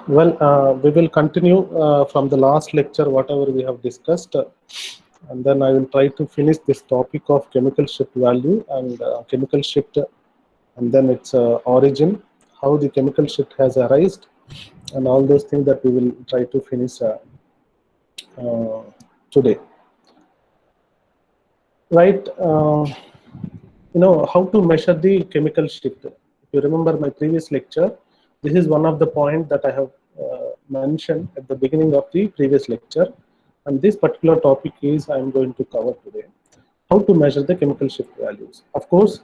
We will continue from the last lecture, whatever we have discussed, and then I will try to finish this topic of chemical shift value and chemical shift, and then its origin, how the chemical shift has arisen, and all those things that we will try to finish uh, today. Right? How to measure the chemical shift. If you remember my previous lecture, this is one of the points that I have mentioned at the beginning of the previous lecture, and this particular topic is I am going to cover today. How to measure the chemical shift values. Of course,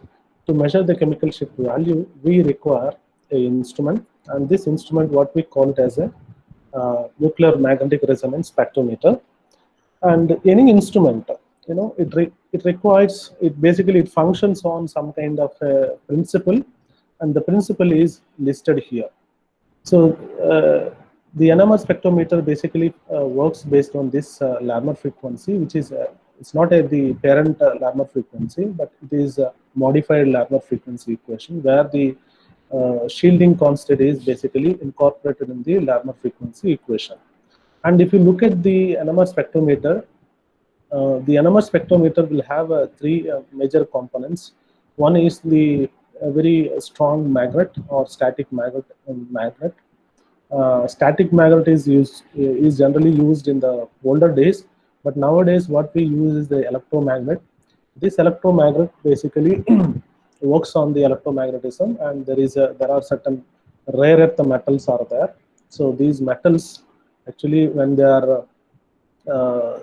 to measure the chemical shift value, we require a instrument, and this instrument, what we call it as a nuclear magnetic resonance spectrometer. And any instrument, it requires, it basically it functions on some kind of a principle, and the principle is listed here. So the NMR spectrometer basically works based on this Larmor frequency, which is it's not the parent Larmor frequency, but it is a modified Larmor frequency equation where the shielding constant is basically incorporated in the Larmor frequency equation. And if you look at the NMR spectrometer, the NMR spectrometer will have three major components. One is the very strong magnet or static magnet. Static magnet is generally used in the older days, but nowadays what we use is the electromagnet. This electromagnet basically works on the electromagnetism, and there are certain rare earth metals are there. So these metals actually, when they are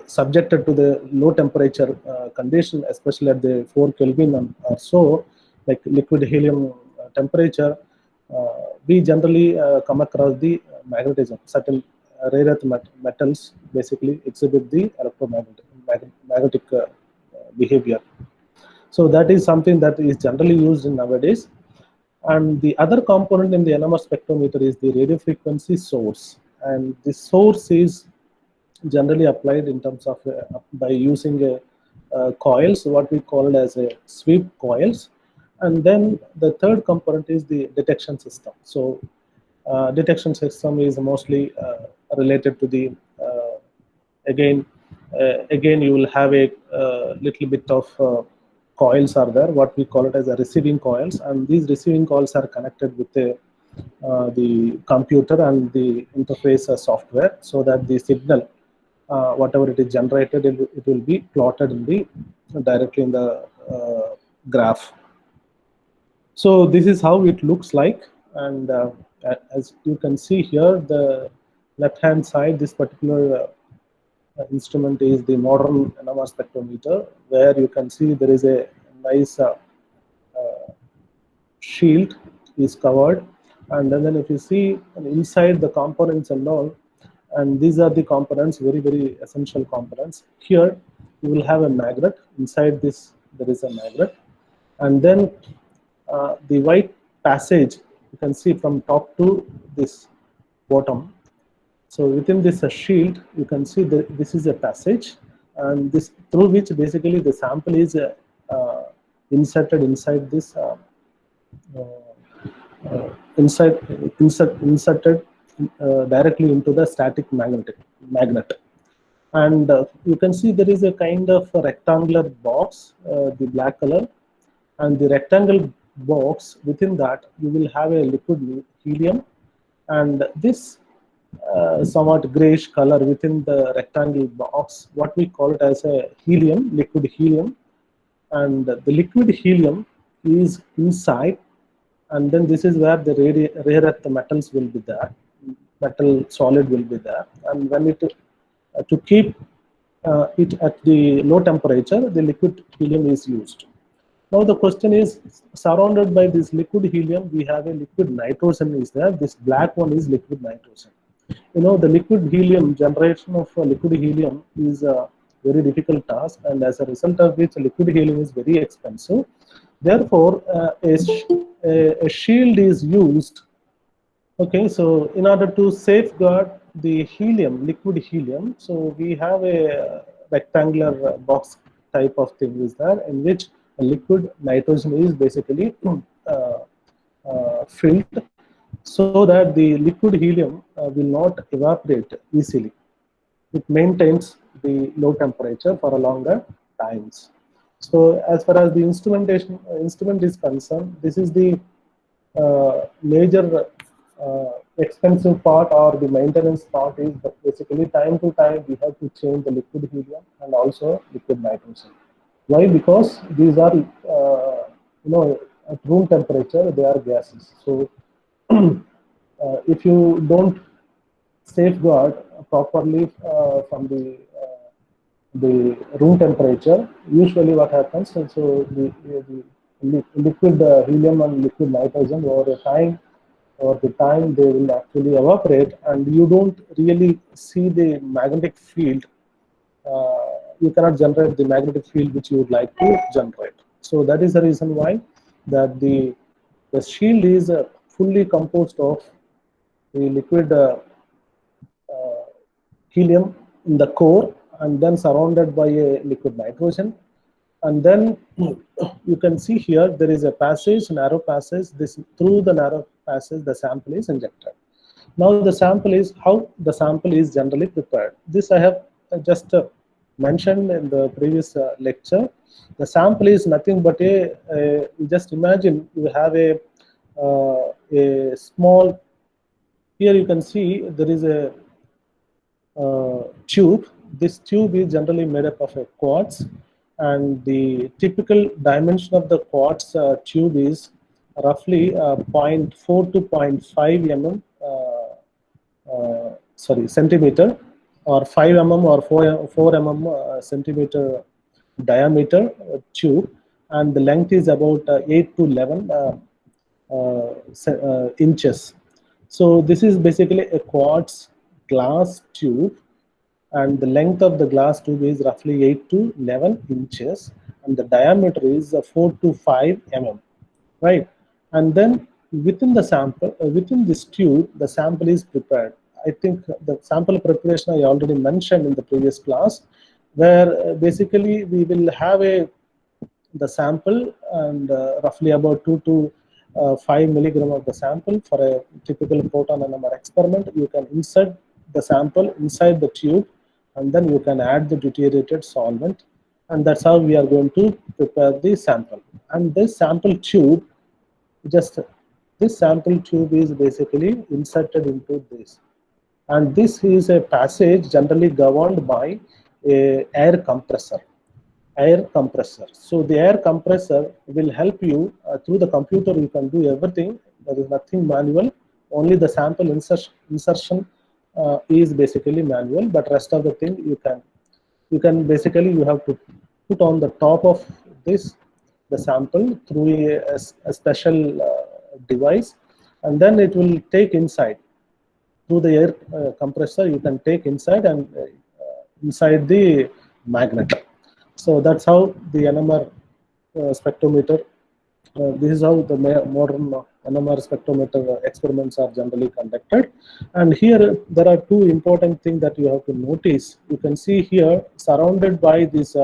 subjected to the low temperature condition, especially at the 4 Kelvin or so, like liquid helium temperature, we generally come across the magnetism. Certain rare earth metals basically exhibit the electromagnetic behavior. So that is something that is generally used in nowadays. And the other component in the NMR spectrometer is the radio frequency source, and the source is generally applied in terms of by using coils, what we call as a sweep coils. And then the third component is the detection system. So detection system is mostly related to the again you will have a little bit of coils are there, what we call it as a receiving coils, and these receiving coils are connected with the computer and the interface software, so that the signal whatever it is generated, it will be plotted in the directly in the graph. So this is how it looks like, and as you can see here, the left hand side, this particular instrument is the modern NMR spectrometer, where you can see there is a nice shield is covered, and then if you see inside the components and all, and these are the components, very essential components. Here you will have a magnet. Inside this there is a magnet, and then the white passage you can see from top to this bottom. So within this shield you can see that this is a passage, and this through which basically the sample is inserted inside this inserted directly into the static magnet. And you can see there is a kind of a rectangular box, the black color, and the rectangle box, within that you will have a liquid helium, and this somewhat grayish color within the rectangle box, what we call it as a helium, liquid helium. And the liquid helium is inside, and then this is where the rare earth metals will be there, metal solid will be there, and when it to keep it at the low temperature, the liquid helium is used. Now the question is, surrounded by this liquid helium, we have a liquid nitrogen is there. This black one is liquid nitrogen. The liquid helium, generation of liquid helium is a very difficult task, and as a result of which liquid helium is very expensive. Therefore, a shield is used. Okay, so in order to safeguard the helium, liquid helium, so we have a rectangular box type of thing is there, in which a liquid nitrogen is basically filled, so that the liquid helium will not evaporate easily. It maintains the low temperature for a longer times. So as far as the instrument is concerned, this is the major expensive part, or the maintenance part is that basically time to time we have to change the liquid helium and also liquid nitrogen. Why? Because these are at room temperature they are gases. So if you don't safeguard properly from the room temperature, usually what happens, and so the liquid helium and liquid nitrogen over the time they will actually evaporate, and you don't really see the magnetic field. You cannot generate the magnetic field which you would like to generate. So that is the reason why that the shield is fully composed of the liquid helium in the core, and then surrounded by a liquid nitrogen. And then you can see here there is a passage, narrow passage. This through the narrow passage the sample is injected. Now the sample is how the sample is generally prepared. This I have just mentioned in the previous lecture. The sample is nothing but just imagine you have a small. Here you can see there is a tube. This tube is generally made up of a quartz, and the typical dimension of the quartz tube is roughly 0.4 to 0.5 mm, centimeter, or 5 mm or 4 mm centimeter diameter tube, and the length is about 8 to 11 inches. So this is basically a quartz glass tube, and the length of the glass tube is roughly 8 to 11 inches, and the diameter is 4 to 5 mm, right? And then within the sample, within this tube, the sample is prepared. I think the sample preparation I already mentioned in the previous class, where basically we will have the sample, and roughly about 2 to 5 milligram of the sample for a typical proton NMR experiment. You can insert the sample inside the tube, and then you can add the deuterated solvent, and that's how we are going to prepare the sample. And this sample tube, just this sample tube is basically inserted into this, and this is a passage generally governed by a air compressor. So the air compressor will help you through the computer. You can do everything. There is nothing manual. Only the sample insertion is basically manual, but rest of the thing you can basically you have to put on the top of this the sample through a special device, and then it will take inside through the air compressor. You can take inside and inside the magnet. So that's how the NMR spectrometer. This is how the modern NMR spectrometer experiments are generally conducted. And here there are two important things that you have to notice. You can see here, surrounded by this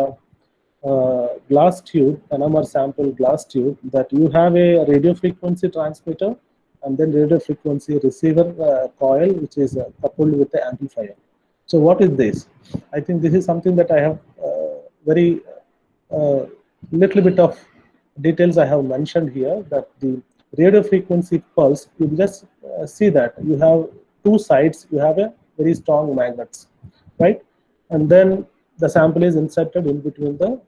glass tube, NMR sample glass tube, that you have a radio frequency transmitter and then radio frequency receiver coil, which is coupled with the amplifier. So what is this? I think this is something that I have very little bit of details I have mentioned here, that the radio frequency pulse, you just see that you have two sides, you have a very strong magnets, right? And then the sample is inserted in between the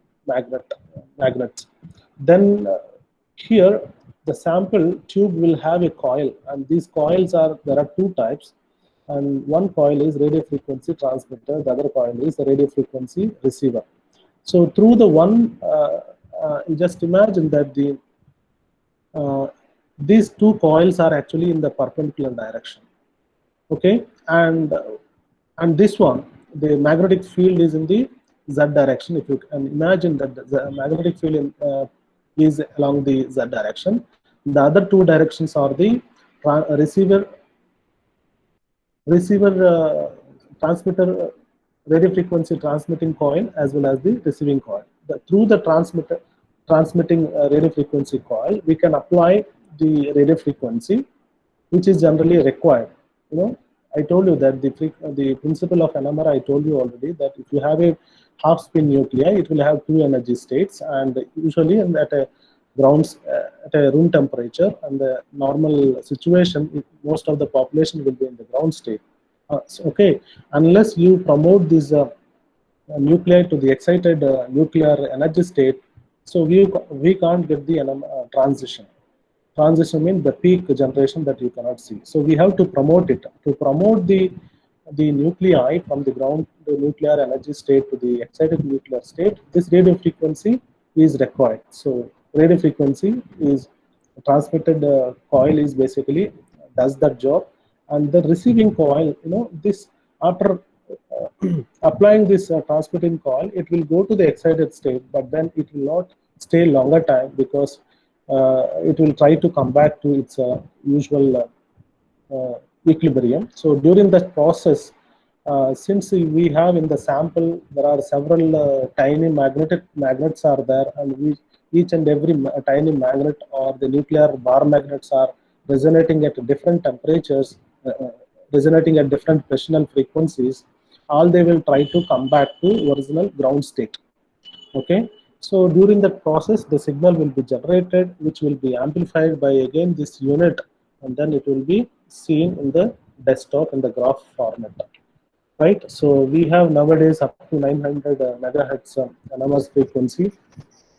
magnets. Then here the sample tube will have a coil, and these coils there are two types, and one coil is radio frequency transmitter, the other coil is the radio frequency receiver. So through the one, you just imagine that these two coils are actually in the perpendicular direction, okay, and this one, the magnetic field is in the z direction. If you can imagine that the magnetic field is along the z direction, the other two directions are the receiver transmitter radio frequency transmitting coil as well as the receiving coil. Through the transmitting radio frequency coil, we can apply the radio frequency, which is generally required. You know, I told you that the principle of NMR, I told you already, that if you have a half spin nuclei, it will have two energy states, and usually at a at a room temperature, and the normal situation, most of the population will be in the ground state. Okay, unless you promote this nuclei to the excited nuclear energy state, so we can't get the transition. Transition means the peak generation that you cannot see. So we have to promote it. To promote the nuclei from the ground, the nuclear energy state to the excited nuclear state, this radio frequency is required. So radio frequency is transmitted coil is basically does that job, and the receiving coil, you know, this after applying this transmitting coil, it will go to the excited state, but then it will not stay longer time, because it will try to come back to its usual equilibrium. So during that process, since we have in the sample, there are several tiny magnets are there, and each and every tiny magnet or the nuclear bar magnets are resonating at different temperatures, resonating at different pressure frequencies. All they will try to come back to original ground state. Okay, so during that process, the signal will be generated, which will be amplified by again this unit, and then it will be seen in the desktop in the graph format, right? So we have nowadays up to 900 megahertz NMR frequency.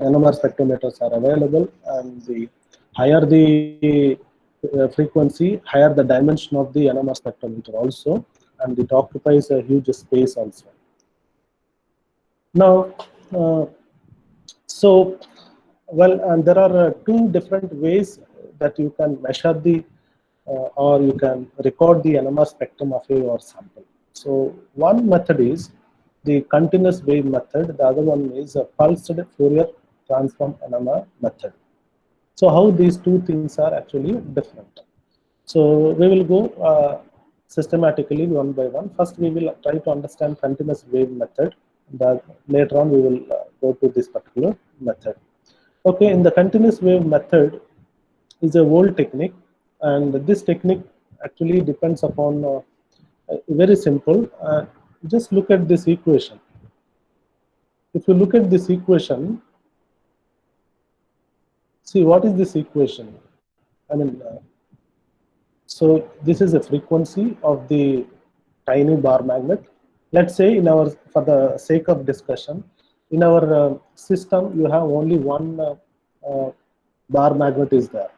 NMR spectrometers are available, and the higher the frequency, higher the dimension of the NMR spectrometer also, and it occupies a huge space also. Now, so, well, and there are two different ways that you can measure the or you can record the NMR spectrum of your sample. So one method is the continuous wave method. The other one is a pulsed Fourier transform NMR method. So how these two things are actually different. So we will go systematically one by one. First, we will try to understand continuous wave method. Later on, we will go to this particular method. Okay, in the continuous wave method is a old technique, and this technique actually depends upon very simple. Just look at this equation. If you look at this equation, see what is this equation? I mean, so this is the frequency of the tiny bar magnet. Let's say in our, for the sake of discussion, in our system, you have only one bar magnet is there.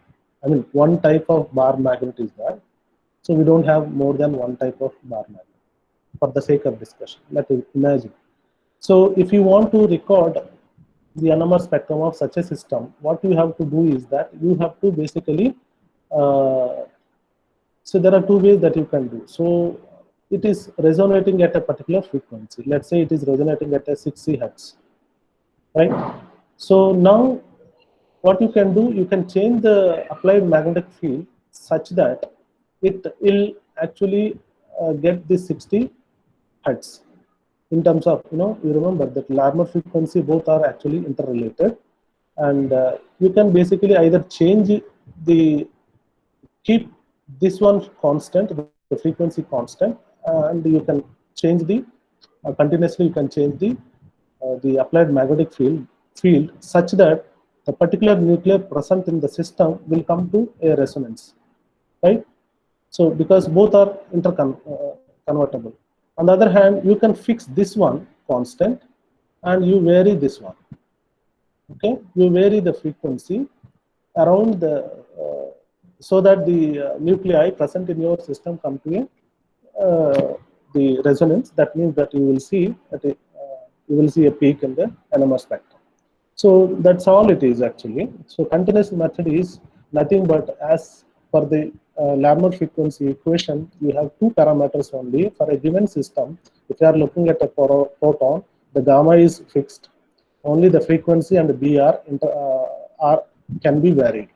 I mean, one type of bar magnet is there. So we don't have more than one type of bar magnet. For the sake of discussion, let's imagine. So if you want to record the NMR spectrum of such a system, what you have to do is that you have to basically, so there are two ways that you can do. So it is resonating at a particular frequency. Let's say it is resonating at a 60 hertz, right? So now what you can do, you can change the applied magnetic field such that it will actually get this 60 hertz. In terms of, you know, you remember that Larmor frequency, both are actually interrelated, and you can basically either change the, keep this one constant, the frequency constant, and you can change the continuously, you can change the applied magnetic field such that the particular nuclei present in the system will come to a resonance, right? So because both are convertible. On the other hand, you can fix this one constant and you vary this one. Okay, you vary the frequency around the so that the nuclei present in your system come to the resonance. That means that you will see that you will see a peak in the NMR spectrum. So that's all it is actually. So continuous method is nothing but, as for the Larmor frequency equation, you have two parameters only for a given system. If you are looking at a proton, the gamma is fixed. Only the frequency and the BR can be varied.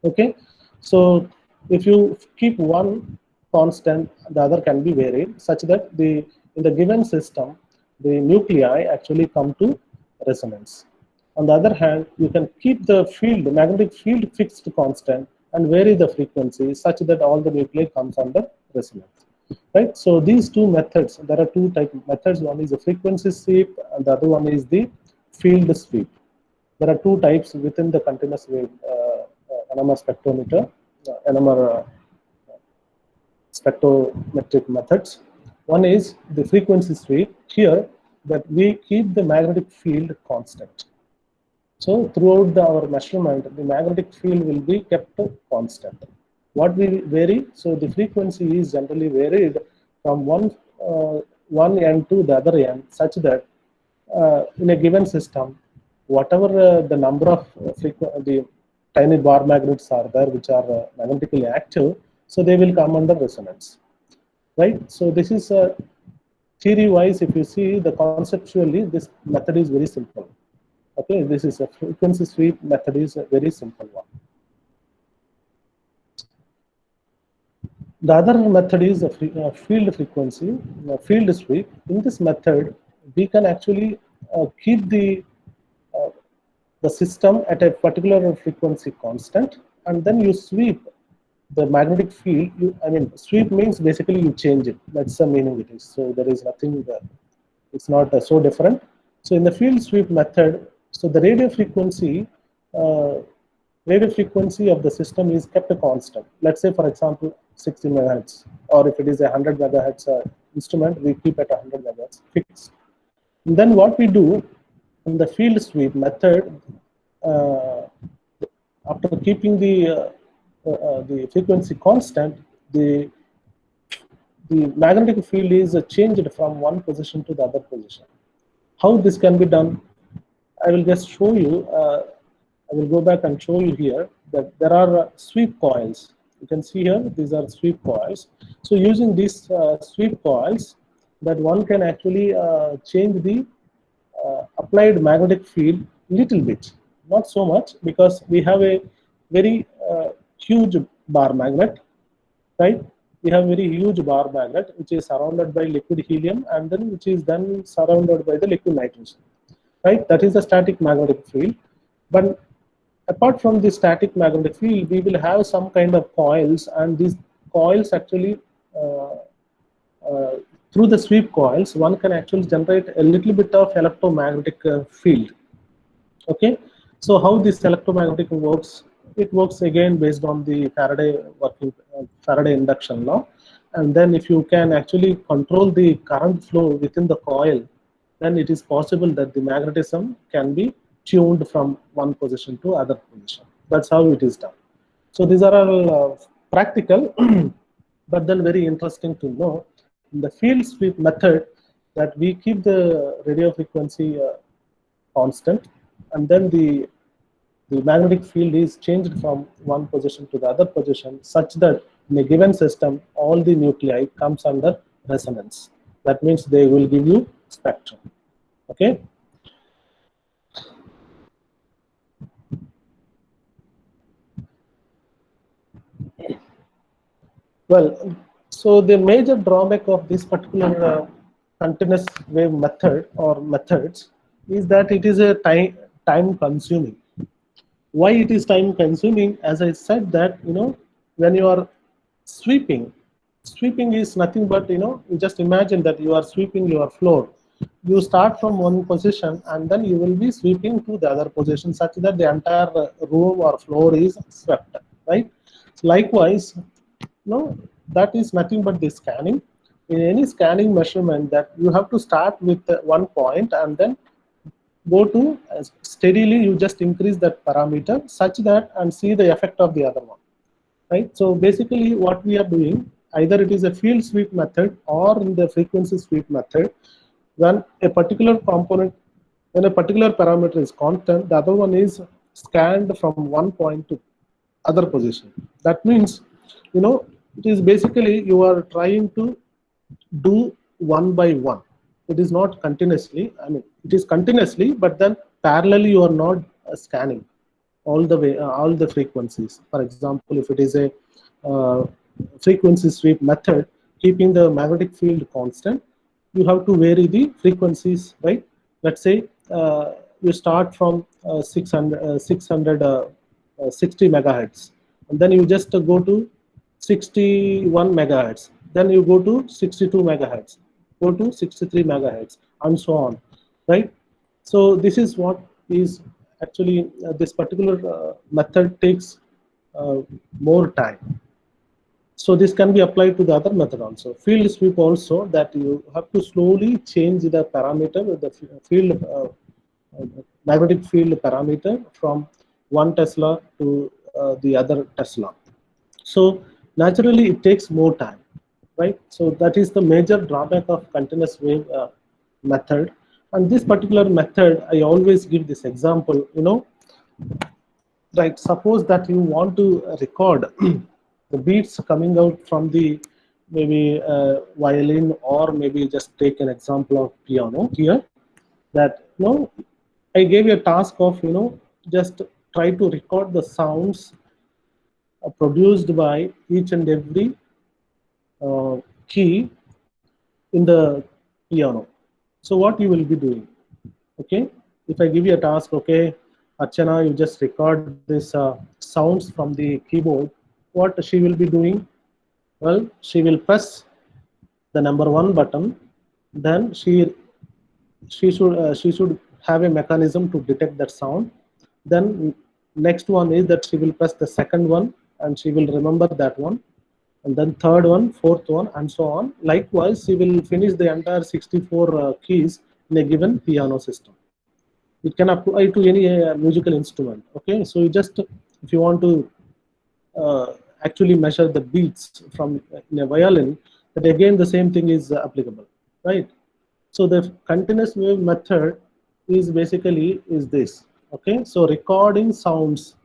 Okay, so if you keep one constant, the other can be varied, such that in the given system, the nuclei actually come to resonance. On the other hand, you can keep the field, the magnetic field, fixed constant, and vary the frequency such that all the nuclei comes under resonance. Right. So these two methods, there are two type of methods. One is the frequency sweep, and the other one is the field sweep. There are two types within the continuous wave NMR spectrometer, NMR spectrometric methods. One is the frequency sweep. Here, that we keep the magnetic field constant. So throughout our measurement, the magnetic field will be kept constant. What will vary? So the frequency is generally varied from one end to the other end, such that in a given system, whatever the number of the tiny bar magnets are there, which are magnetically active, so they will come under resonance, right? So this is theory-wise. If you see the conceptually, this method is very simple. Okay, this is a frequency sweep method is a very simple one. The other method is a field frequency, field sweep. In this method, we can actually keep the system at a particular frequency constant, and then you sweep the magnetic field. I mean, sweep means basically you change it. That's the meaning it is. So there is nothing, it's not so different. So in the field sweep method, so the radio frequency of the system is kept a constant. Let's say, for example, 60 megahertz, or if it is a 100 megahertz instrument, we keep at 100 megahertz fixed. And then what we do in the field sweep method, after keeping the frequency constant, the magnetic field is changed from one position to the other position. How this can be done? I will just show you. I will go back and show you here that there are sweep coils. You can see here, these are sweep coils. So using these sweep coils, that one can actually change the applied magnetic field little bit, not so much, because we have a very huge bar magnet, right? We have very huge bar magnet which is surrounded by liquid helium, and then which is then surrounded by the liquid nitrogen, right? That is the static magnetic field. But apart from the static magnetic field, we will have some kind of coils, and these coils actually through the sweep coils, one can actually generate a little bit of electromagnetic field. Okay, so how this electromagnetic works? It works again based on the Faraday induction law, and then if you can actually control the current flow within the coil, then it is possible that the magnetism can be tuned from one position to other position. That's how it is done. So these are all practical, but then very interesting to know. In the field sweep method, that we keep the radio frequency constant, and then the magnetic field is changed from one position to the other position, such that in a given system, all the nuclei comes under resonance. That means they will give you spectrum. Okay. Well, so the major drawback of this particular continuous wave method or methods is that it is a time consuming. Why it is time consuming? As I said that, when you are sweeping is nothing but, you just imagine that you are sweeping your floor. You start from one position and then you will be sweeping to the other position, such that the entire room or floor is swept, right? Likewise, that is nothing but the scanning. In any scanning measurement, that you have to start with one point and then go to steadily, you just increase that parameter such that and see the effect of the other one, right? So basically what we are doing, either it is a field sweep method or in the frequency sweep method, when a particular component, when a particular parameter is constant, the other one is scanned from one point to other position. That means, it is basically you are trying to do one by one. It is not continuously. I mean, it is continuously, but then parallelly you are not scanning all the way, all the frequencies. For example, if it is a frequency sweep method, keeping the magnetic field constant, you have to vary the frequencies, right? Let's say you start from 660 megahertz, and then you just go to 61 megahertz, then you go to 62 megahertz, go to 63 megahertz, and so on, right? So this is what is actually this particular method takes more time. So this can be applied to the other method also. Field sweep also, that you have to slowly change the parameter, the field magnetic field parameter from one Tesla to the other Tesla. So naturally it takes more time, right? So that is the major drawback of continuous wave method. And this particular method, I always give this example, right? Suppose that you want to record the beats coming out from the maybe violin, or maybe just take an example of piano here, that I gave you a task of just try to record the sounds produced by each and every key in the piano. So what you will be doing? Okay, if I give you a task, okay, Archana, you just record this sounds from the keyboard. What she will be doing? Well, she will press the number 1 button. Then she should have a mechanism to detect that sound. Then next one is that she will press the second one, and she will remember that one, and then third one, fourth one, and so on. Likewise, she will finish the entire 64 keys in a given piano system. It can apply to any musical instrument. Okay, so you just, if you want to actually measure the beats from in a violin, that again the same thing is applicable, right? So the continuous wave method is basically is this. Okay, so recording sounds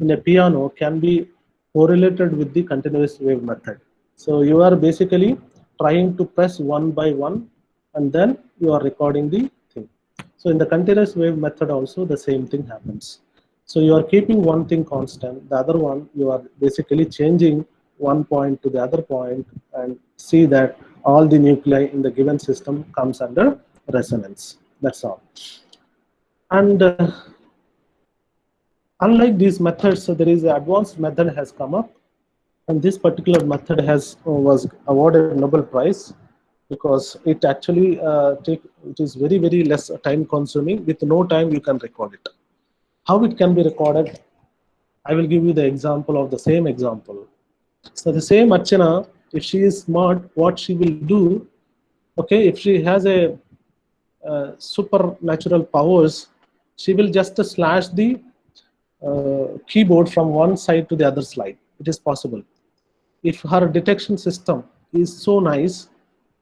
in a piano can be correlated with the continuous wave method. So you are basically trying to press one by one, and then you are recording the thing. So in the continuous wave method also the same thing happens. So you are keeping one thing constant, the other one you are basically changing one point to the other point, and see that all the nuclei in the given system comes under resonance. That's all. And unlike these methods, so there is an advanced method has come up, and this particular method has was awarded Nobel Prize, because it actually it is very less time consuming. With no time you can record it. How it can be recorded? I will give you the example of the same example. So the same Archana, if she is smart, what she will do? Okay, if she has a supernatural powers, she will just slash the keyboard from one side to the other side. It is possible. If her detection system is so nice,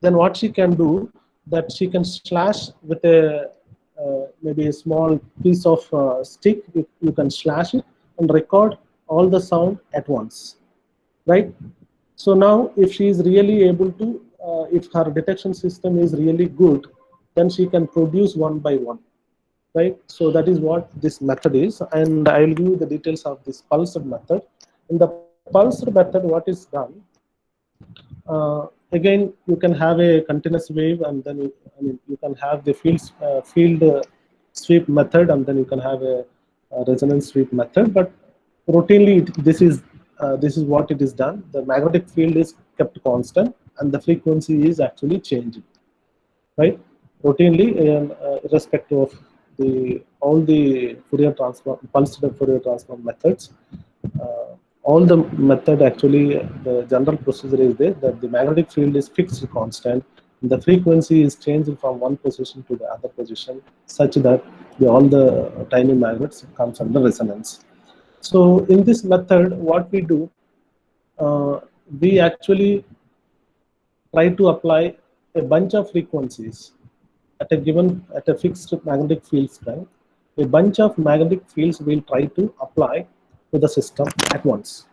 then what she can do, that she can slash with a maybe a small piece of stick. You can slash it and record all the sound at once, right? So now if she is really able to, if her detection system is really good, then she can produce one by one, right? So that is what this method is, and I will give you the details of this pulsed method. In the pulsed method, what is done? Again, you can have a continuous wave, and then you can have the field sweep method, and then you can have a resonance sweep method. But routinely, this is what it is done. The magnetic field is kept constant, and the frequency is actually changing, right? Routinely, irrespective of all the Fourier transform, pulsed Fourier transform methods. All the method actually, the general procedure is there, that the magnetic field is fixed constant, and the frequency is changing from one position to the other position, such that all the tiny magnets comes under resonance. So in this method, what we do, we actually try to apply a bunch of frequencies at a fixed magnetic field strength. A bunch of magnetic fields we'll try to apply to the system at once.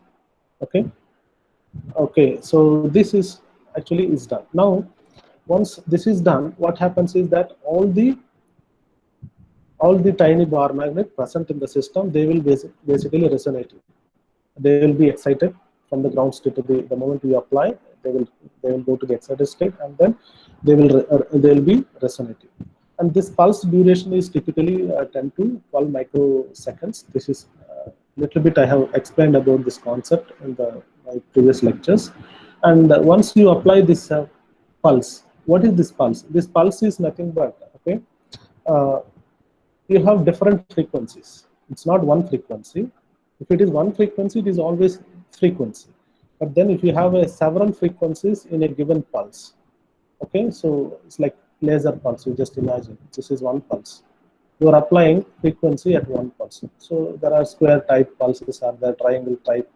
Okay, so this is actually is done. Now once this is done, what happens is that all the tiny bar magnet present in the system, they will basically resonate. They will be excited from the ground state to the moment you apply. They will go to the excited state, and then they will be resonating. And this pulse duration is typically 10 to 12 microseconds. This is little bit I have explained about this concept in my previous lectures. And once you apply this pulse, what is this pulse? This pulse is nothing but, okay, uh, you have different frequencies. It's not one frequency. If it is one frequency, it is always frequency. But then if you have several frequencies in a given pulse, okay, so it's like laser pulse. You just imagine this is one pulse. You are applying frequency at one pulse. So there are square type pulses, are there triangle type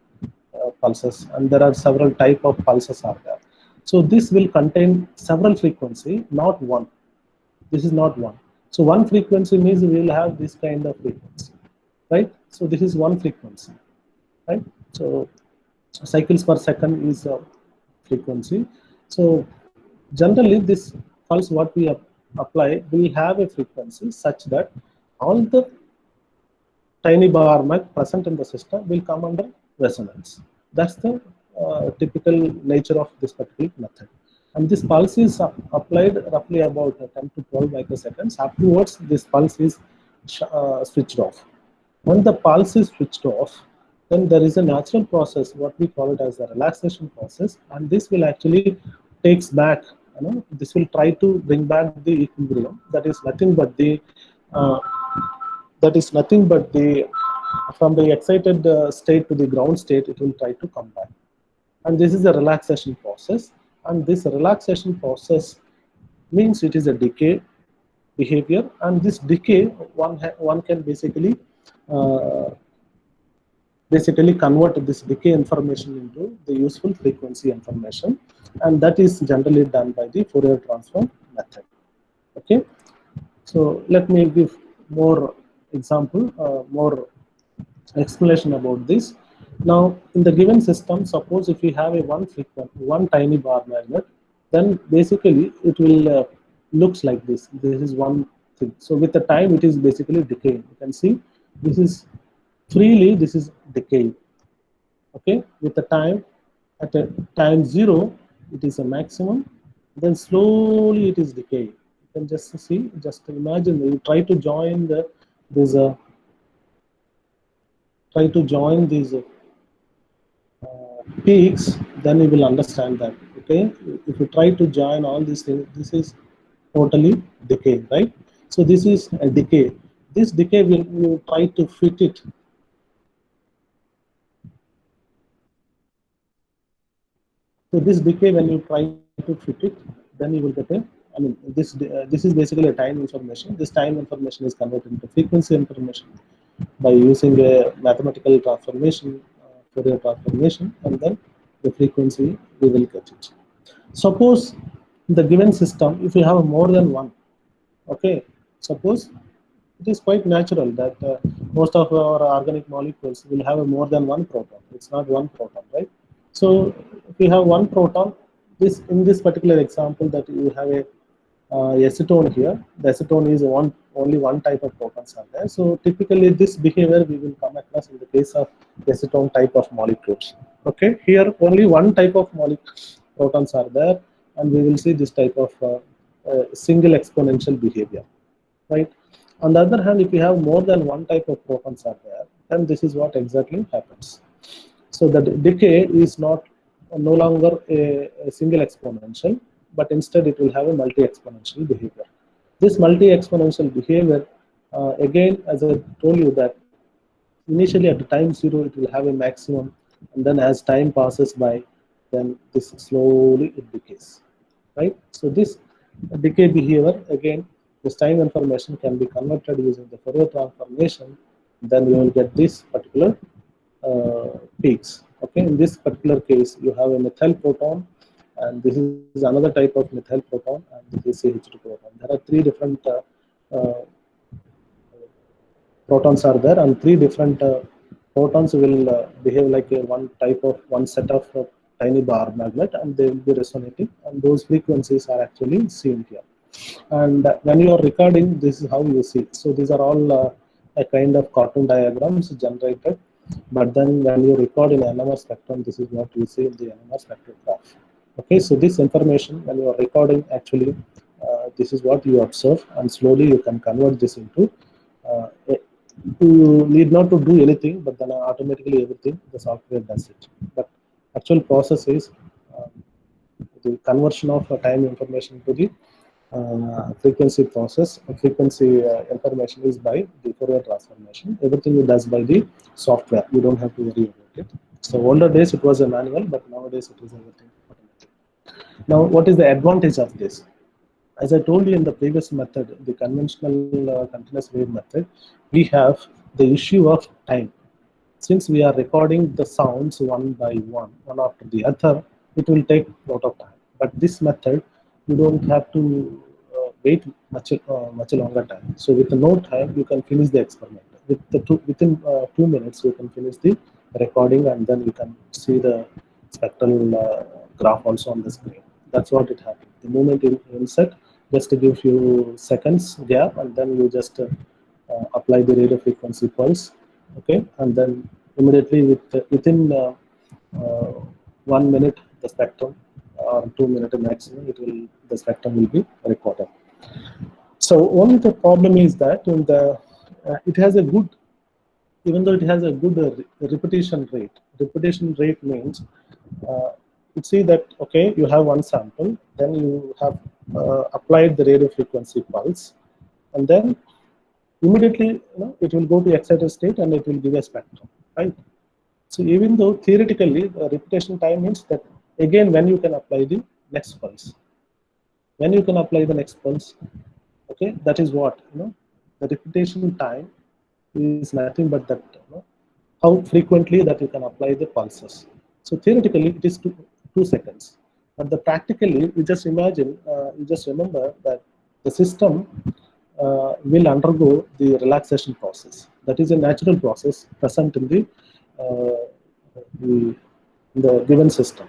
pulses, and there are several type of pulses are there. So this will contain several frequency, not one. This is not one. So one frequency means we will have this kind of frequency, right? So this is one frequency, right? So cycles per second is a frequency. So generally this pulse what we apply will have a frequency such that all the tiny bar mark present in the system will come under resonance. That's the typical nature of this particular method. And this pulse is applied roughly about 10 to 12 microseconds. Afterwards, this pulse is switched off. When the pulse is switched off, then there is a natural process, what we call it as the relaxation process, and this will actually takes back, this will try to bring back the equilibrium. That is nothing but the uh, from the excited state to the ground state, it will try to come back. And this is a relaxation process. And this relaxation process means it is a decay behavior. And this decay, one can uh, basically convert this decay information into the useful frequency information. And that is generally done by the Fourier transform method. Okay. So let me give more example, more explanation about this. Now, in the given system, suppose if we have a one tiny bar magnet, then basically it will looks like this. This is one thing. So with the time, it is basically decaying. You can see this is freely. This is decaying. Okay, with the time, at a time 0, it is a maximum. Then slowly it is decaying. You can just see. Just imagine you try to join try to join these peaks, then you will understand that. Okay, if you try to join all these things, this is totally decay, right? So this is a decay. This decay will you try to fit it. So this decay, when you try to fit it, then you will get a. I mean, this is basically a time information. This time information is converted into frequency information by using a mathematical transformation, Fourier transformation, and then the frequency we will get it. Suppose in the given system, if you have more than one, okay, suppose it is quite natural that most of our organic molecules will have a more than one proton. It's not one proton, right? So if you have one proton, this in this particular example that you have a acetone here, the acetone is only one type of protons are there. So typically this behavior we will come across in the case of acetone type of molecules. Okay, here only one type of protons are there, and we will see this type of single exponential behavior, right? On the other hand, if you have more than one type of protons are there, then this is what exactly happens. So the decay is no longer a single exponential, but instead it will have a multi-exponential behavior. This multi-exponential behavior, again, as I told you that initially at the time 0, it will have a maximum, and then as time passes by, then this slowly it decays, right? So this decay behavior, again, this time information can be converted using the Fourier transformation. Then you will get this particular peaks. Okay, in this particular case, you have a methyl proton, and this is another type of methyl proton, and this is CH2 proton. There are three different uh, protons are there, and three different protons will behave like a one set of tiny bar magnet, and they will be resonating, and those frequencies are actually seen here. And when you are recording, this is how you see. So these are all a kind of cartoon diagrams generated, but then when you record in NMR spectrum, this is what you see in the NMR spectrograph. Okay, so this information, when you are recording, actually this is what you observe, and slowly you can convert this into You need not to do anything, but then automatically everything the software does it. But actual process is the conversion of time information to the frequency process. Frequency information is by the Fourier transformation. Everything is does by the software. You don't have to worry about it. So older days it was a manual, but nowadays it is everything automatic. Now, what is the advantage of this? As I told you in the previous method, the conventional continuous wave method, we have the issue of time. Since we are recording the sounds one by one after the other, it will take a lot of time. But this method, you don't have to wait much longer time. So with no time, you can finish the experiment. Within 2 minutes, you can finish the recording, and then you can see the spectral graph also on the screen. That's what it happens. The moment you insert, just to give few seconds gap, and then you just apply the radio frequency pulse, okay, and then immediately within 1 minute the spectrum, or 2 minutes maximum, the spectrum will be recorded. So only the problem is that in the it has a good, even though it has a good repetition rate. Repetition rate means you see that, okay, you have one sample, then you have applied the radio frequency pulse, and then immediately, it will go to excited state and it will give a spectrum, right? So even though theoretically the repetition time means that again when you can apply the next pulse, when you can apply the next pulse, okay, that is what, the repetition time is nothing but that, how frequently that you can apply the pulses. So theoretically it is 2 seconds, but the practically, you just imagine, you just remember that the system will undergo the relaxation process. That is a natural process present in uh, the, the given system.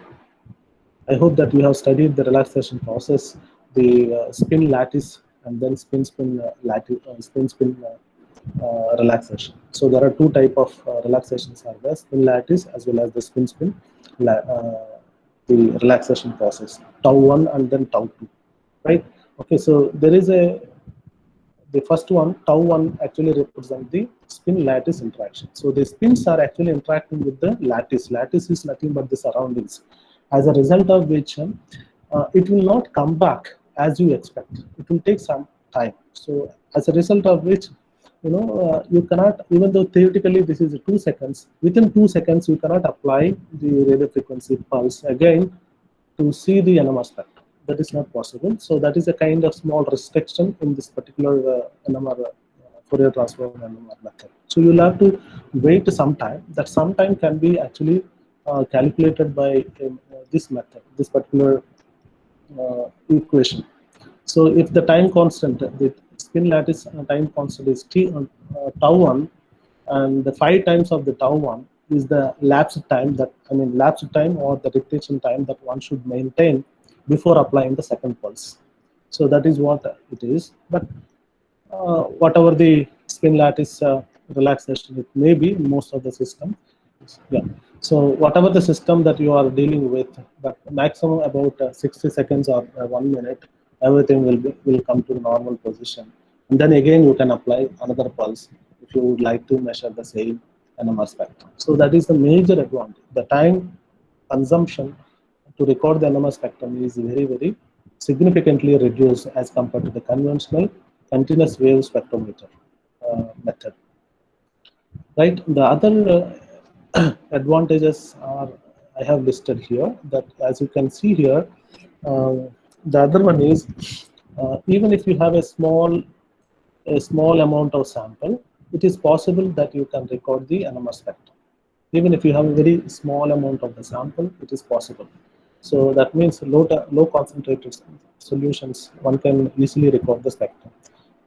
I hope that you have studied the relaxation process, the spin lattice, and then spin lattice, relaxation. So there are two type of relaxations are there: spin lattice as well as the spin the relaxation process, tau 1 and then tau 2, right? Okay, so there is the first one, tau 1, actually represents the spin lattice interaction. So the spins are actually interacting with the lattice. Lattice is nothing but the surroundings. As a result of which, it will not come back as you expect. It will take some time. So as a result of which, you cannot, even though theoretically this is 2 seconds, within 2 seconds you cannot apply the radio frequency pulse again to see the NMR spectrum. That is not possible. So that is a kind of small restriction in this particular NMR Fourier transform NMR method. So you'll have to wait some time. That some time can be actually calculated by this method, this particular equation. So if the time constant, the spin lattice time constant is tau 1, and the 5 times of the tau 1 is the lapse time that, lapse time or the repetition time that one should maintain before applying the second pulse. So that is what it is. But whatever the spin lattice relaxation it may be in most of the system, yeah. So whatever the system that you are dealing with, but maximum about 60 seconds or 1 minute, everything will come to normal position, and then again you can apply another pulse if you would like to measure the same NMR spectrum. So that is the major advantage. The time consumption to record the NMR spectrum is very significantly reduced as compared to the conventional continuous wave spectrometer method. Right. The other advantages are I have listed here. That, as you can see here, uh, the other one is even if you have a small amount of sample, it is possible that you can record the NMR spectrum. Even if you have a very small amount of the sample, it is possible. So that means low concentrated solutions, one can easily record the spectrum.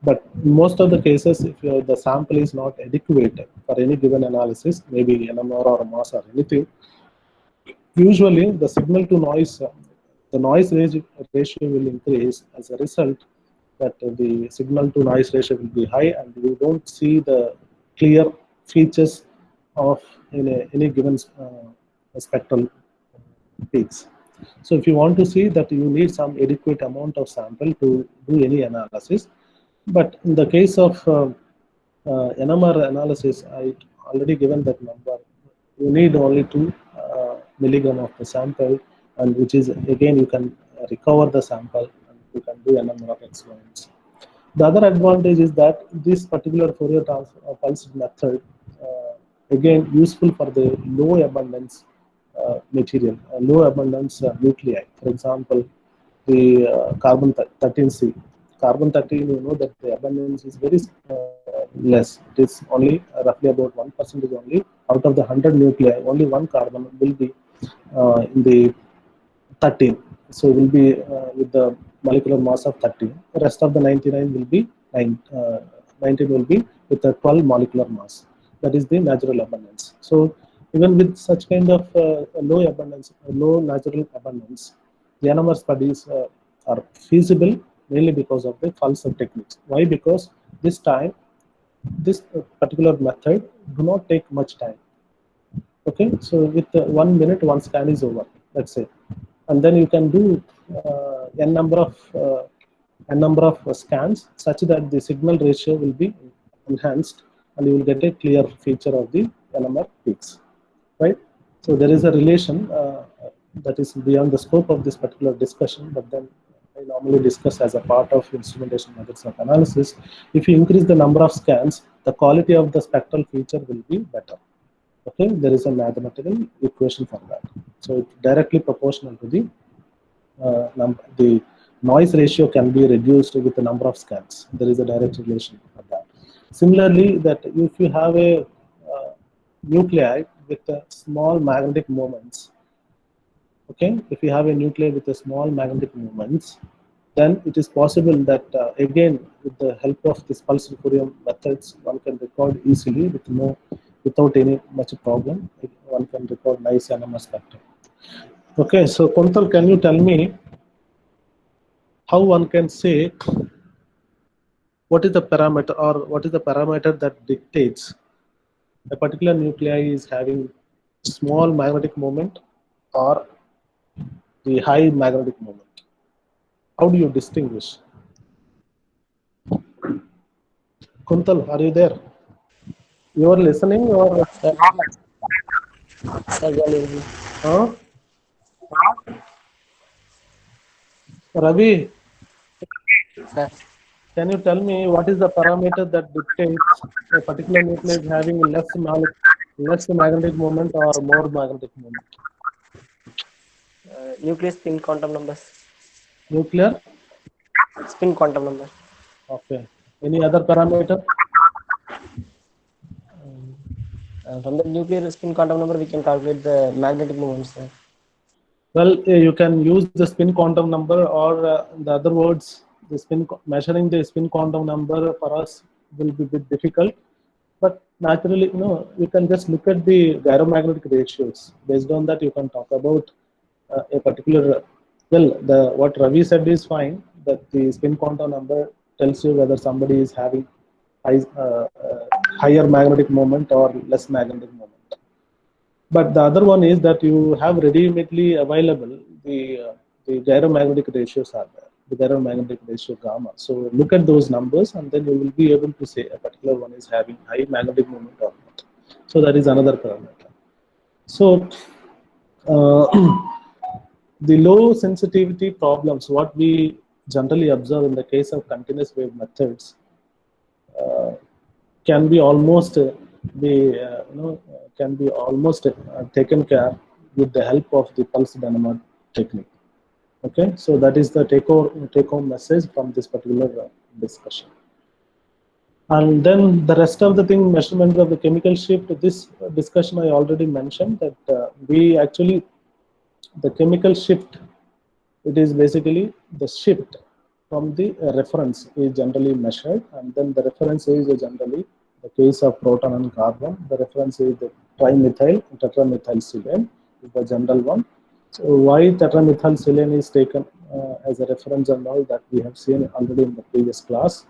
But in most of the cases, if the sample is not adequate for any given analysis, maybe NMR or mass or anything, usually the signal to noise, the noise ratio will increase. As a result, that the signal to noise ratio will be high, and you don't see the clear features of any given spectral peaks. So if you want to see that, you need some adequate amount of sample to do any analysis. But in the case of NMR analysis, I already given that number. You need only 2 milligram of the sample, and which is again you can recover the sample and you can do a number of experiments. The other advantage is that this particular Fourier pulse method again useful for the low abundance material, low abundance nuclei. For example, the carbon 13C. Carbon 13, you know that the abundance is very less. It is only roughly about 1% is only out of the 100 nuclei. Only one carbon will be in the 13. So it will be with the molecular mass of 13. The rest of the 99 will be 19 will be with the 12 molecular mass. That is the natural abundance. So even with such kind of low abundance, low natural abundance, the NMR studies are feasible mainly because of the pulse techniques. Why? Because this time, this particular method do not take much time. Okay, so with 1 minute, one scan is over. Let's say, and then you can do n number of scans such that the signal ratio will be enhanced, and you will get a clear feature of the NMR peaks, right? So there is a relation that is beyond the scope of this particular discussion, but then I normally discuss as a part of instrumentation methods of analysis. If you increase the number of scans, the quality of the spectral feature will be better. Okay, there is a mathematical equation for that. So it's directly proportional to the noise ratio can be reduced with the number of scans. There is a direct relation for that. Similarly, that if you have a nuclei with small magnetic moments, okay, if you have a nuclei with a small magnetic moments, then it is possible that again with the help of this pulse Fourier methods, one can record easily without any much problem. One can record nice NMR spectrum. Okay, so Kuntal, can you tell me how one can say what is the parameter or what is the parameter that dictates a particular nuclei is having small magnetic moment or the high magnetic moment? How do you distinguish? Kuntal, are you there? You are listening or huh? Ravi, Sir, can you tell me what is the parameter that dictates a particular nuclei is having less magnetic moment or more magnetic moment? nuclear spin quantum numbers. Nuclear? Spin quantum number. Okay. Any other parameter? From the nuclear spin quantum number, we can calculate the magnetic moments. Well, you can use the spin quantum number, or in the other words, measuring the spin quantum number for us will be a bit difficult. But naturally, you can just look at the gyromagnetic ratios. Based on that, you can talk about a particular. Well, what Ravi said is fine. That the spin quantum number tells you whether somebody is having higher magnetic moment or less magnetic moment. But the other one is that you have ready-madely available the gyromagnetic ratios are there, the gyromagnetic ratio gamma. So look at those numbers, and then you will be able to say a particular one is having high magnetic moment or not. So that is another parameter. So the low sensitivity problems, what we generally observe in the case of continuous wave methods, can be almost can be almost taken care with the help of the pulse NMR technique. Okay, so that is the take home message from this particular discussion. And then the rest of the thing, measurement of the chemical shift. This discussion I already mentioned that we actually the chemical shift. It is basically the shift from the reference is generally measured, and then the reference is generally the case of proton and carbon. The reference is the trimethyl tetramethylsilane is the general one. So why tetramethylsilane is taken as a reference and all that we have seen already in the previous class.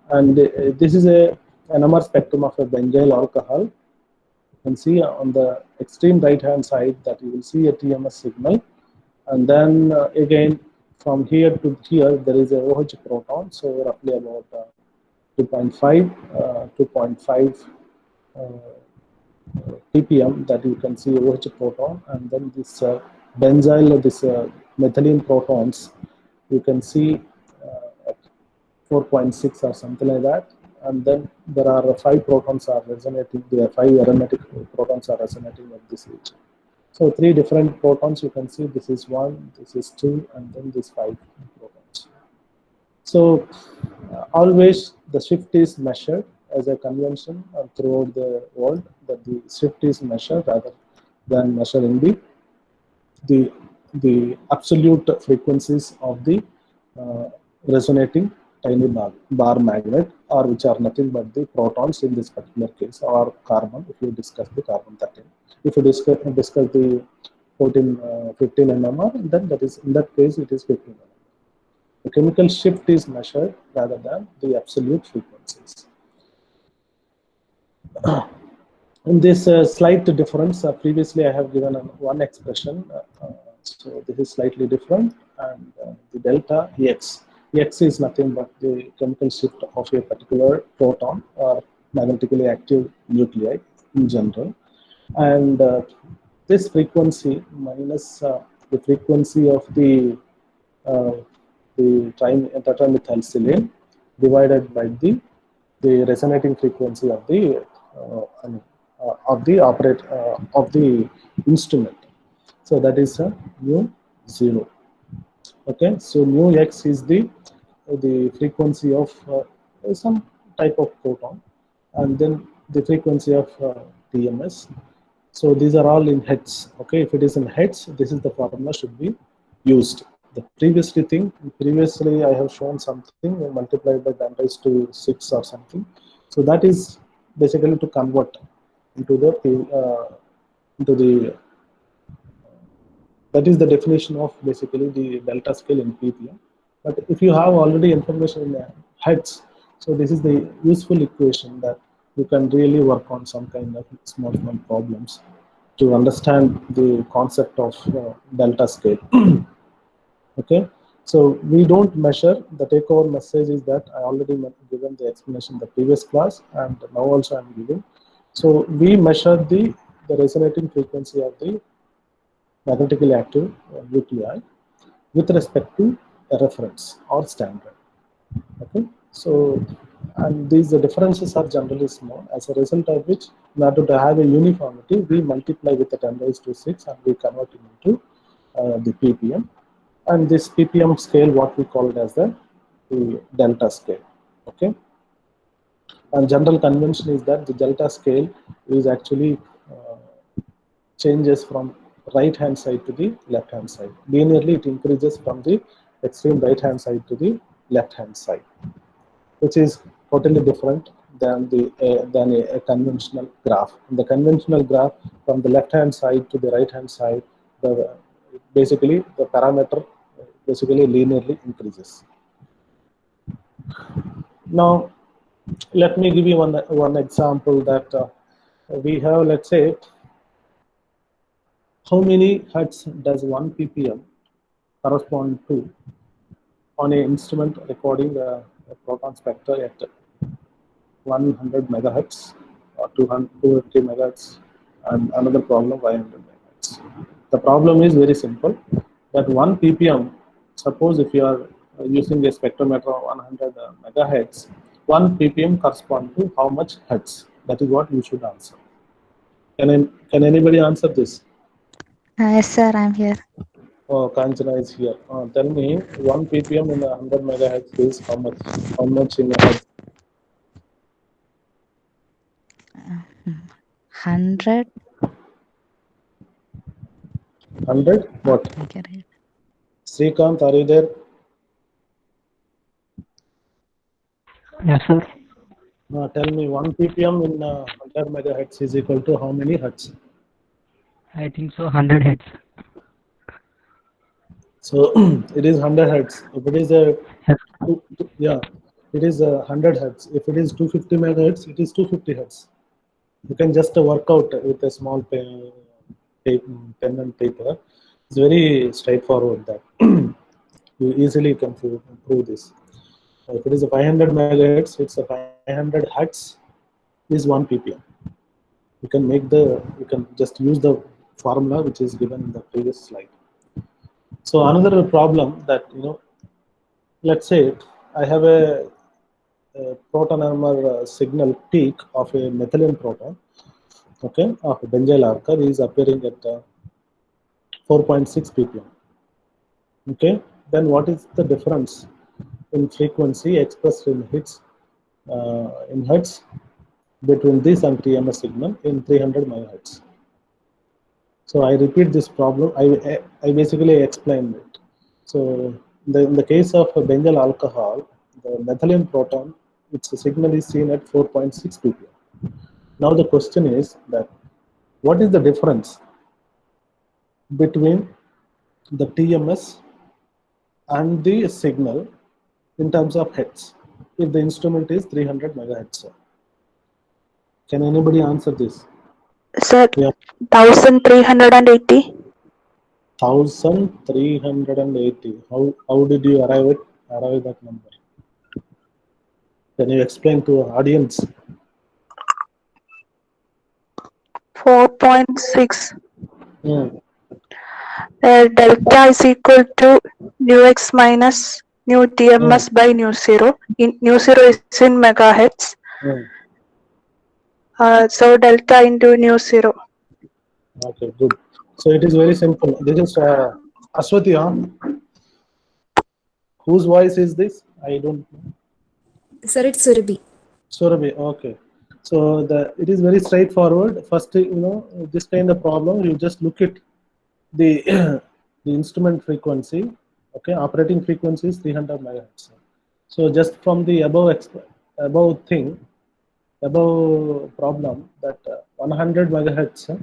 And this is a NMR spectrum of a benzyl alcohol. You can see on the extreme right hand side that you will see a TMS signal, and then again from here to here there is a OH proton, so roughly about 2.5 ppm that you can see OH proton, and then this benzyl, this methylene protons, you can see at 4.6 or something like that. And then there are 5 protons are resonating, there are 5 aromatic protons are resonating at this age. So 3 different protons you can see, this is 1, this is 2, and then this 5 protons. So always the shift is measured as a convention throughout the world, that the shift is measured rather than measuring the absolute frequencies of the uh, resonating tiny bar magnet, or which are nothing but the protons in this particular case, or carbon if you discuss the carbon 13. If you discuss the 15 NMR, then that is, in that case it is 15 NMR. The chemical shift is measured rather than the absolute frequencies. In this slight difference, previously I have given one expression, so this is slightly different, and the delta X. X is nothing but the chemical shift of a particular proton or magnetically active nuclei in general, and this frequency minus the frequency of uh, the tetramethylsilane divided by the resonating frequency of the of the instrument. So that is mu 0. Okay, so mu x is the frequency of some type of proton, and then the frequency of TMS. So these are all in hertz. Okay, if it is in hertz, this is the formula should be used. The previously I have shown something multiplied by 10 raised to 6 or something. So that is basically to convert into the that is the definition of basically the delta scale in ppm. But if you have already information in hertz, so this is the useful equation that you can really work on some kind of small problems to understand the concept of delta scale. Okay, so we don't measure. The take-home message is that I already given the explanation in the previous class, and now also I'm giving. So we measure the resonating frequency of the magnetically active nuclei with respect to a reference or standard. Okay, so and these differences are generally small, as a result of which, in order to have a uniformity, we multiply with the 10 raised to 6 and we convert it into the ppm. And this ppm scale, what we call it as the delta scale. Okay, and general convention is that the delta scale is actually changes from right hand side to the left hand side. Linearly it increases from the extreme right hand side to the left hand side, which is totally different than a conventional graph. In the conventional graph, from the left hand side to the right hand side, basically the parameter basically linearly increases. Now let me give you one example that we have. Let's say, how many hertz does 1 ppm correspond to on an instrument recording a proton spectra at 100 megahertz or 250 megahertz, and another problem 500 megahertz. The problem is very simple, that 1 ppm, suppose if you are using a spectrometer of 100 megahertz, 1 ppm correspond to how much hertz? That is what you should answer. Can anybody answer this? Yes, sir, I'm here. Oh, Kanchana is here. Tell me, 1 ppm in 100 megahertz is how much? How much in a hertz? 100. 100? What? Okay, right. Srikanth, are you there? Yes, sir. Tell me, 1 ppm in 100 megahertz is equal to how many hertz? I think so, 100 heads. So it is 100 hertz. If it is it is 100 hertz. If it is 250 megahertz, it is 250 hertz. You can just work out with a small pen and paper. It's very straightforward that you easily can prove this. If it is a 500 megahertz, it's a 500 hertz is 1 ppm. You can make you can just use the formula which is given in the previous slide. So another problem that, let's say I have a proton NMR signal peak of a methylene proton, okay, of benzyl alkyl is appearing at 4.6 ppm. Okay, then what is the difference in frequency expressed in hertz between this and TMS signal in 300 megahertz? So I repeat this problem. I basically explained it. So in the case of benzyl alcohol, the methylene proton, its signal is seen at 4.6 ppm. Now the question is that what is the difference between the TMS and the signal in terms of hertz if the instrument is 300 megahertz? Can anybody answer this? Sir, Yeah. 1380. 1380. How did you arrive that number? Can you explain to our audience? 4.6. Hmm. Delta is equal to nu x minus nu TMS by nu zero. Nu zero is in megahertz. So delta into nu zero. Okay, good. So it is very simple. This is Aswati. Whose voice is this? I don't know. Sir, it's Surabhi. Surabhi. Okay. So it is very straightforward. First, this kind of problem, you just look at the the instrument frequency. Okay, operating frequency is 300 megahertz. So just from the above problem that 100 megahertz,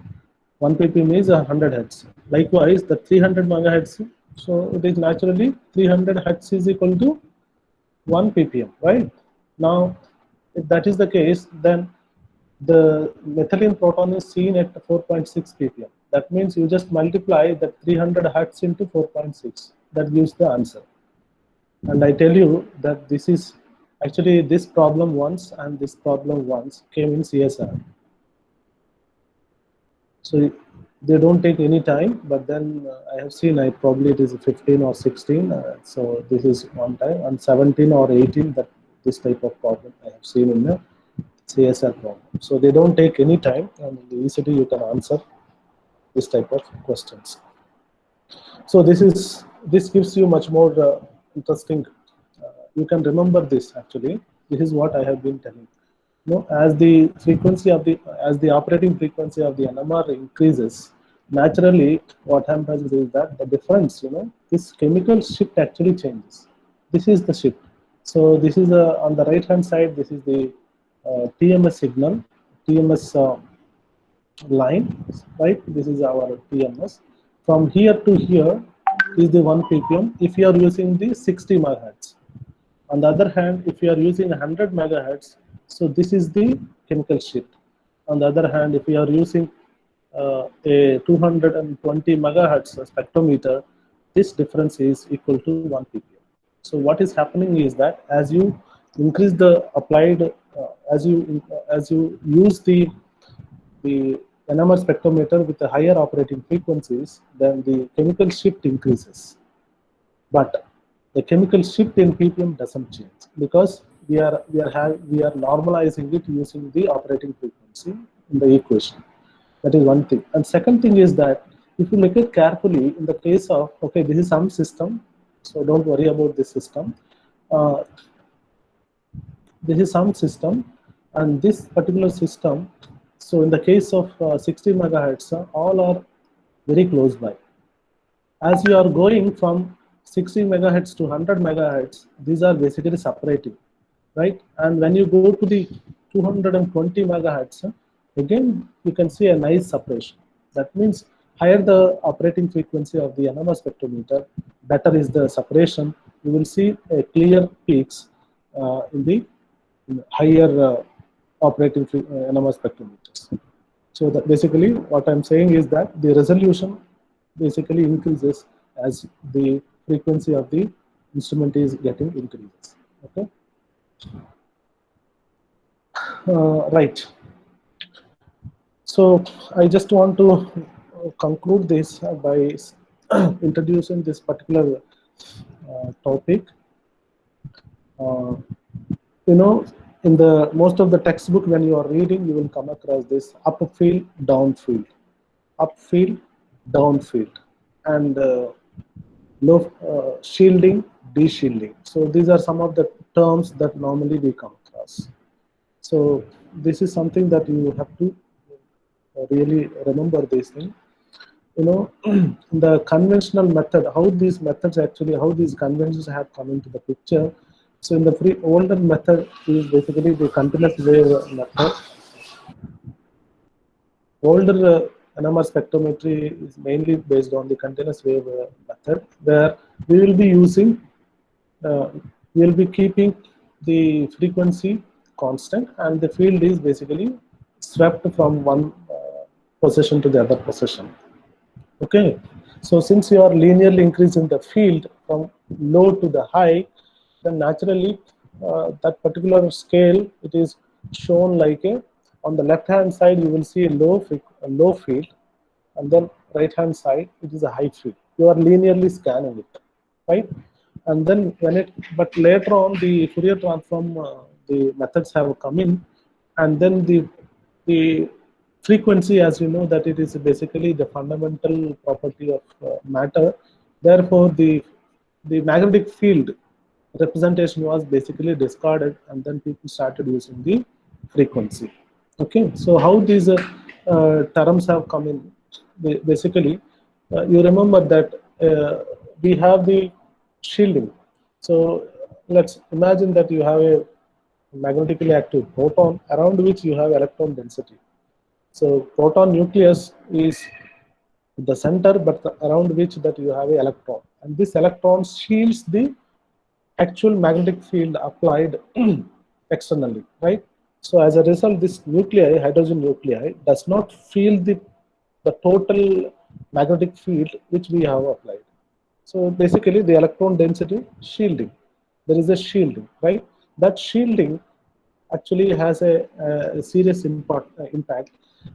1 ppm is 100 hertz. Likewise, the 300 megahertz, so it is naturally 300 hertz is equal to 1 ppm, right? Now, if that is the case, then the methylene proton is seen at 4.6 ppm. That means you just multiply that 300 hertz into 4.6. That gives the answer. And I tell you that this is actually this problem once and this problem once came in CSR. So they don't take any time, but then I have seen probably it is 15 or 16. So this is one time, and 17 or 18 that this type of problem I have seen in the CSR problem. So they don't take any time, and easily you can answer this type of questions. So this gives you much more interesting. You can remember this actually. This is what I have been telling. As the operating frequency of the NMR increases, naturally what happens is that the difference, this chemical shift actually changes. This is the shift. So this is on the right hand side. This is the TMS signal, TMS line, right? This is our TMS. From here to here is the 1 ppm if you are using the 60 megahertz. On the other hand, if you are using 100 megahertz, so this is the chemical shift. On the other hand, if you are using a 220 megahertz spectrometer, this difference is equal to 1 ppm. So what is happening is that as you increase the applied, as you use the NMR spectrometer with the higher operating frequencies, then the chemical shift increases. But the chemical shift in ppm doesn't change because we are normalizing it using the operating frequency in the equation. That is one thing. And second thing is that if you look at carefully in the case of, okay, this is some system, so don't worry about this system. This is some system, and this particular system, so in the case of 60 megahertz, all are very close by. As you are going from 60 megahertz to 100 megahertz, these are basically separating, right? And when you go to the 220 megahertz, again you can see a nice separation. That means higher the operating frequency of the NMR spectrometer, better is the separation. You will see a clear peaks in the higher operating NMR spectrometers. So that basically what I'm saying is that the resolution basically increases as the frequency of the instrument is getting increases. Okay. Right. So I just want to conclude this by introducing this particular topic. Uh, you know, in the most of the textbook, when you are reading, you will come across this upfield, downfield, and shielding, de-shielding. So these are some of the terms that normally we come across. So this is something that you have to really remember this thing. You know, the conventional method, how these methods actually, how these conventions have come into the picture. So in the older method is basically the continuous wave method. Older NMR spectrometry is mainly based on the continuous wave method, where we will be using, we will be keeping the frequency constant, and the field is basically swept from one position to the other position. Okay, so since you are linearly increasing the field from low to the high, then naturally that particular scale, it is shown like a, on the left hand side you will see a low field, and then right hand side it is a high field. You are linearly scanning it, right? And then when it, but later on the Fourier transform, the methods have come in, and then the frequency, as you know, that it is basically the fundamental property of matter. Therefore, the magnetic field representation was basically discarded, and then people started using the frequency. Okay, so how these terms have come in? Basically, you remember that we have the shielding. So let's imagine that you have a magnetically active proton around which you have electron density. So proton nucleus is the center, but around which that you have an electron, and this electron shields the actual magnetic field applied externally, right? So as a result, this nuclei, hydrogen nuclei, does not feel the total magnetic field which we have applied. So basically, the electron density shielding, there is a shielding, right? That shielding actually has a serious impact.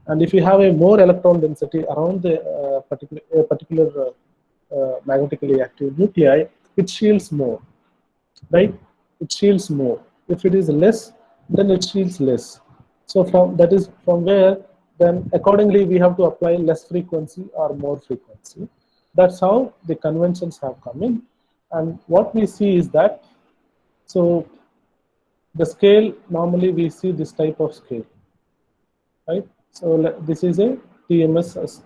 And if you have a more electron density around the particular magnetically active nuclei, it shields more, right? It shields more. If it is less, then it shields less. So that is from where then accordingly we have to apply less frequency or more frequency. That's how the conventions have come in. And what we see is that, so the scale, normally we see this type of scale, right? So this is a TMS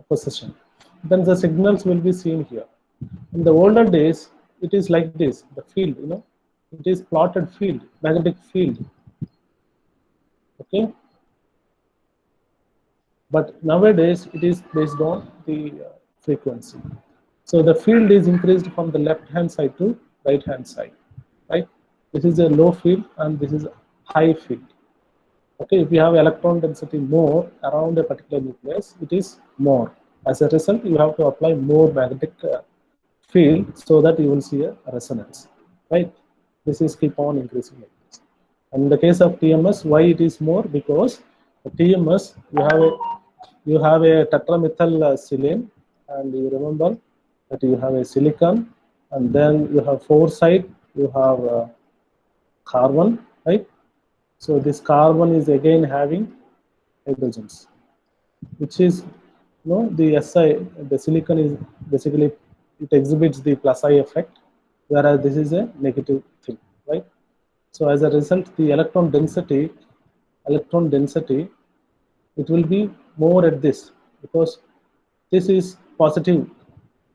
position. Then the signals will be seen here. In the older days, it is like this, the field, you know, it is plotted field, magnetic field. Okay. But nowadays, it is based on the frequency. So the field is increased from the left-hand side to right-hand side, right? This is a low field and this is a high field. Okay, if you have electron density more around a particular nucleus, it is more. As a result, you have to apply more magnetic field so that you will see a resonance, right? This is keep on increasing like this. And in the case of TMS, why it is more? Because the TMS, you have a tetramethyl silane, and you remember that you have a silicon, and then you have four side, you have carbon, right? So this carbon is again having hydrogens, which is, you know, the Si, the silicon is basically, it exhibits the plus I effect, whereas this is a negative thing, right? So as a result, the electron density, it will be more at this, because this is positive.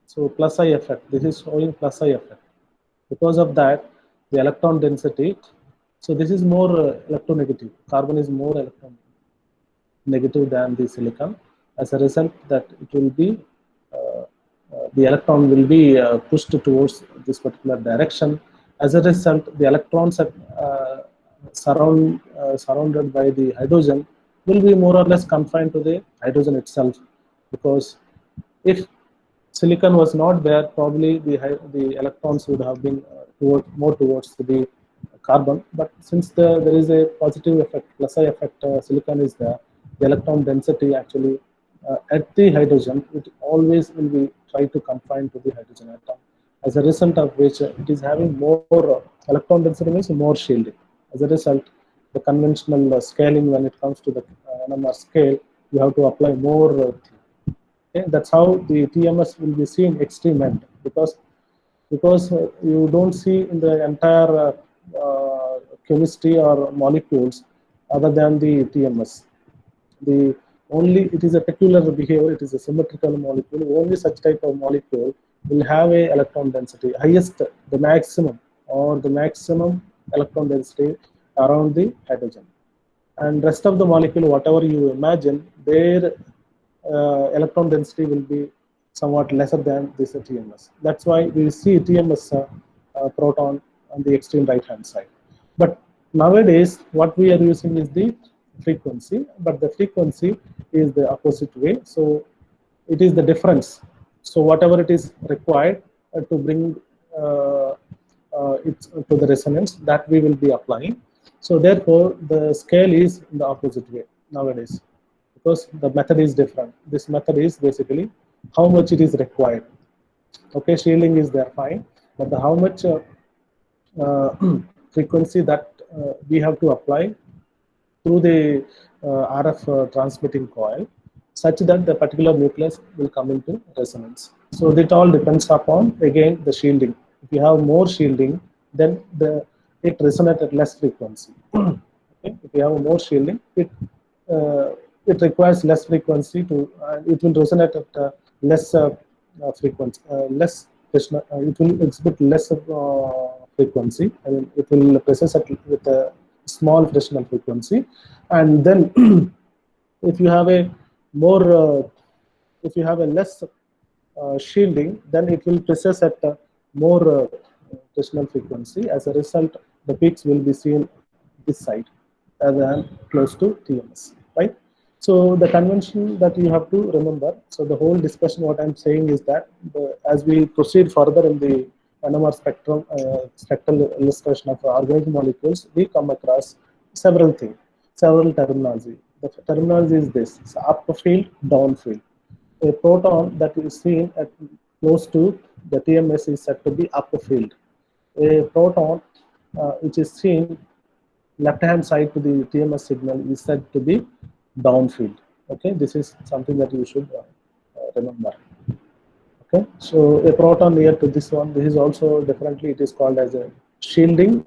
So plus I effect, this is showing plus I effect. Because of that, the electron density, so this is more electronegative. Carbon is more electronegative than the silicon. As a result, that it will be, the electron will be pushed towards this particular direction. As a result, the electrons are surrounded by the hydrogen will be more or less confined to the hydrogen itself, because if silicon was not there, probably the electrons would have been more towards the carbon. But since there is a positive effect, plus I effect, silicon is there, the electron density actually at the hydrogen, it always will be try to confine to the hydrogen atom. As a result of which, it is having more electron density means more shielding. As a result, the conventional scaling, when it comes to the NMR scale, you have to apply more. Okay? That's how the TMS will be seen extreme end, because you don't see in the entire chemistry or molecules other than the TMS. The only it is a peculiar behavior, it is a symmetrical molecule. Only such type of molecule will have a electron density highest, the maximum electron density around the hydrogen, and rest of the molecule, whatever you imagine, their electron density will be somewhat lesser than this TMS. That's why we see TMS proton on the extreme right hand side. But nowadays what we are using is the frequency, but the frequency is the opposite way. So it is the difference. So whatever it is required to bring it to the resonance, that we will be applying. So therefore the scale is in the opposite way nowadays, because the method is different. This method is basically how much it is required. Okay, shielding is there, fine, but how much frequency that we have to apply through the RF transmitting coil, such that the particular nucleus will come into resonance. So it all depends upon, again, the shielding. If you have more shielding, then it resonates at less frequency. Okay? If you have more shielding, it requires less frequency to, it will resonate at less frequency, it will exhibit less frequency, and it will process with a small fractional frequency. And then if you have a more if you have a less shielding, then it will process at a more fractional frequency. As a result, the peaks will be seen this side rather than close to TMS, right? So the convention that you have to remember, so the whole discussion, what I'm saying is that as we proceed further in the NMR spectrum, spectral illustration of organic molecules, we come across several things, several terminology. The terminology is this: it's up field, down field. A proton that is seen at close to the TMS is said to be up field. A proton which is seen left-hand side to the TMS signal is said to be downfield. Okay, this is something that you should remember. Okay, so a proton near to this one, this is also differently, it is called as a shielding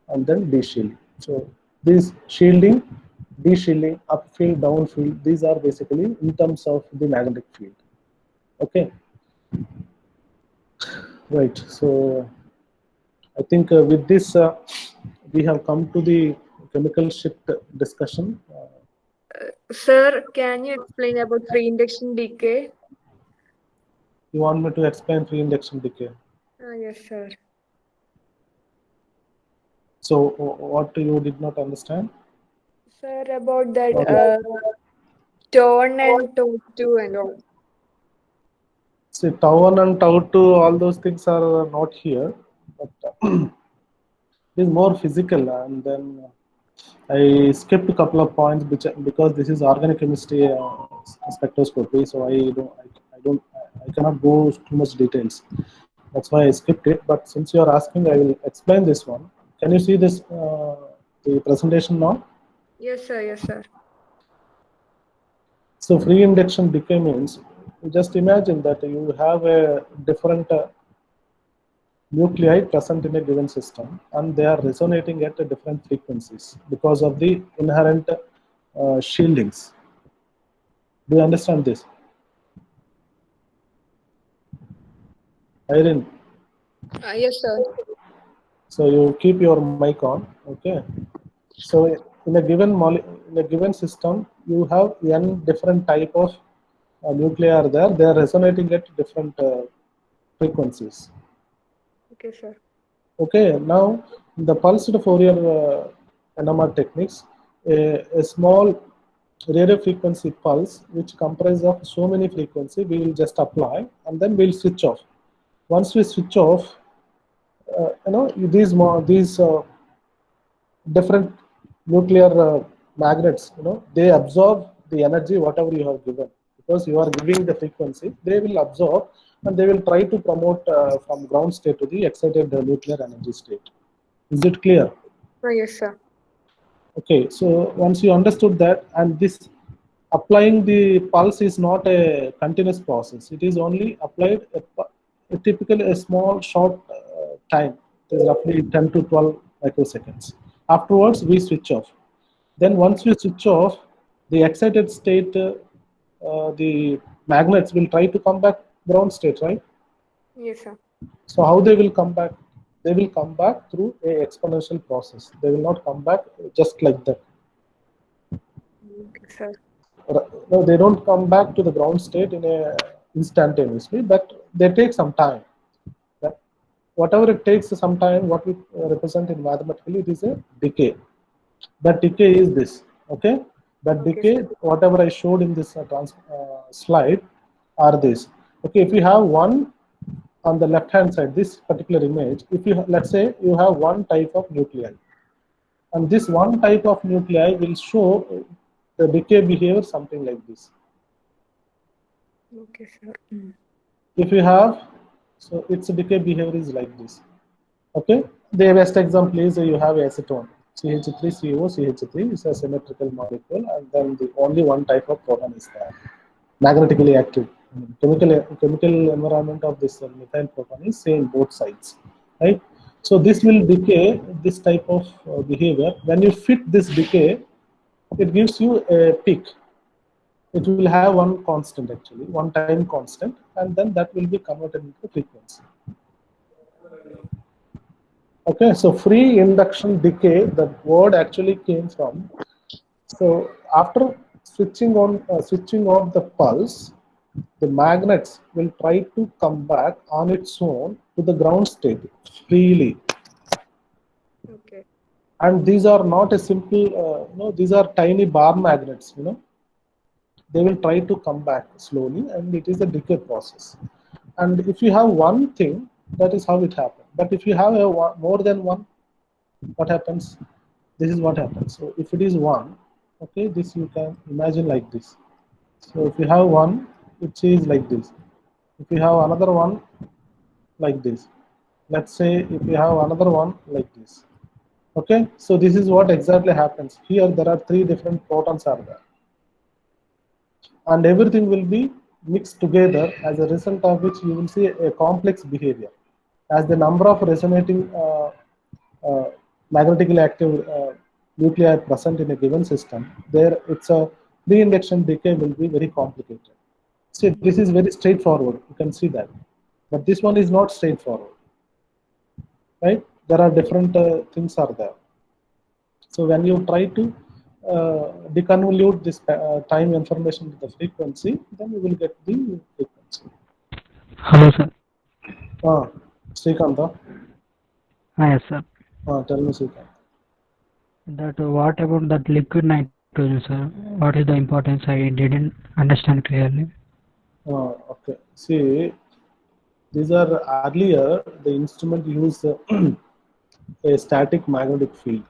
and then de-shielding. So this shielding, de-shielding, upfield, downfield, these are basically in terms of the magnetic field. Okay, right. So I think with this we have come to the chemical shift discussion. Sir, can you explain about free induction decay? You want me to explain free induction decay? Yes, sir. So what you did not understand? Sir, about that tone and tau2 and all. See, tau1 and tau2, all those things are not here, but it is more physical. And then I skipped a couple of points because this is organic chemistry spectroscopy, so I cannot go too much details. That's why I skipped it. But since you are asking, I will explain this one. Can you see this the presentation now? Yes, sir. Yes, sir. So free induction decay means, just imagine that you have a different nuclei present in a given system, and they are resonating at different frequencies because of the inherent shieldings. Do you understand this? Irene? Yes, sir. So you keep your mic on, okay? So in a given system, you have n different type of nuclei are there. They are resonating at different frequencies. Okay, sir. Okay, now the pulsed Fourier NMR techniques, a small radio frequency pulse which comprises of so many frequencies, we will just apply and then we'll switch off. Once we switch off, these different nuclear magnets, they absorb the energy whatever you have given, because you are giving the frequency. They will absorb and they will try to promote from ground state to the excited nuclear energy state. Is it clear? Oh, yes, sir. Okay, so once you understood that, and this applying the pulse is not a continuous process. It is only applied typically a small short time. It is roughly 10 to 12 microseconds. Afterwards, we switch off. Then once we switch off, the excited state, the magnets will try to come back ground state, right? Yes, sir. So how they will come back? They will come back through a exponential process. They will not come back just like that. Okay, sir. No, they don't come back to the ground state in a instantaneously, but they take some time. That whatever it takes some time, what we represent in mathematically, it is a decay. That decay is this, okay? That Okay, decay, sir. whatever I showed in this slide, are this. Okay, if you have one on the left hand side, this particular image, if you let's say you have one type of nuclei, and this one type of nuclei will show the decay behavior something like this. Okay, sir. If you have, so its decay behavior is like this. Okay, the best example is you have acetone, CH3CO, CH3 is a symmetrical molecule, and then the only one type of proton is there, magnetically active. Chemical environment of this methyl proton is same both sides, right? So this will decay this type of behavior. When you fit this decay, it gives you a peak. It will have one constant, actually one time constant, and then that will be converted into frequency. Okay, so free induction decay, the word actually came from, so after switching off the pulse, the magnets will try to come back on its own to the ground state freely. Okay. And these are not a simple, these are tiny bar magnets, they will try to come back slowly, and it is a decay process. And if you have one thing, that is how it happens. But if you have more than one, what happens? This is what happens. So if it is one, okay, this you can imagine like this. So if you have one, it is like this. If you have another one, like this. Let's say if you have another one like this. Okay, so this is what exactly happens. Here there are three different protons are there, and everything will be mixed together, as a result of which you will see a complex behavior. As the number of resonating magnetically active nuclei present in a given system, there it's a pre-induction decay will be very complicated. See, this is very straightforward, you can see that, but this one is not straightforward, right? There are different things are there. So when you try to deconvolute this time information with the frequency, then you will get the frequency. Hello, sir. Srikanta, Yes, sir. tell me, Srikanta. That what about that liquid nitrogen, sir? What is the importance? I didn't understand clearly. Okay. See, these are earlier the instrument used a static magnetic field.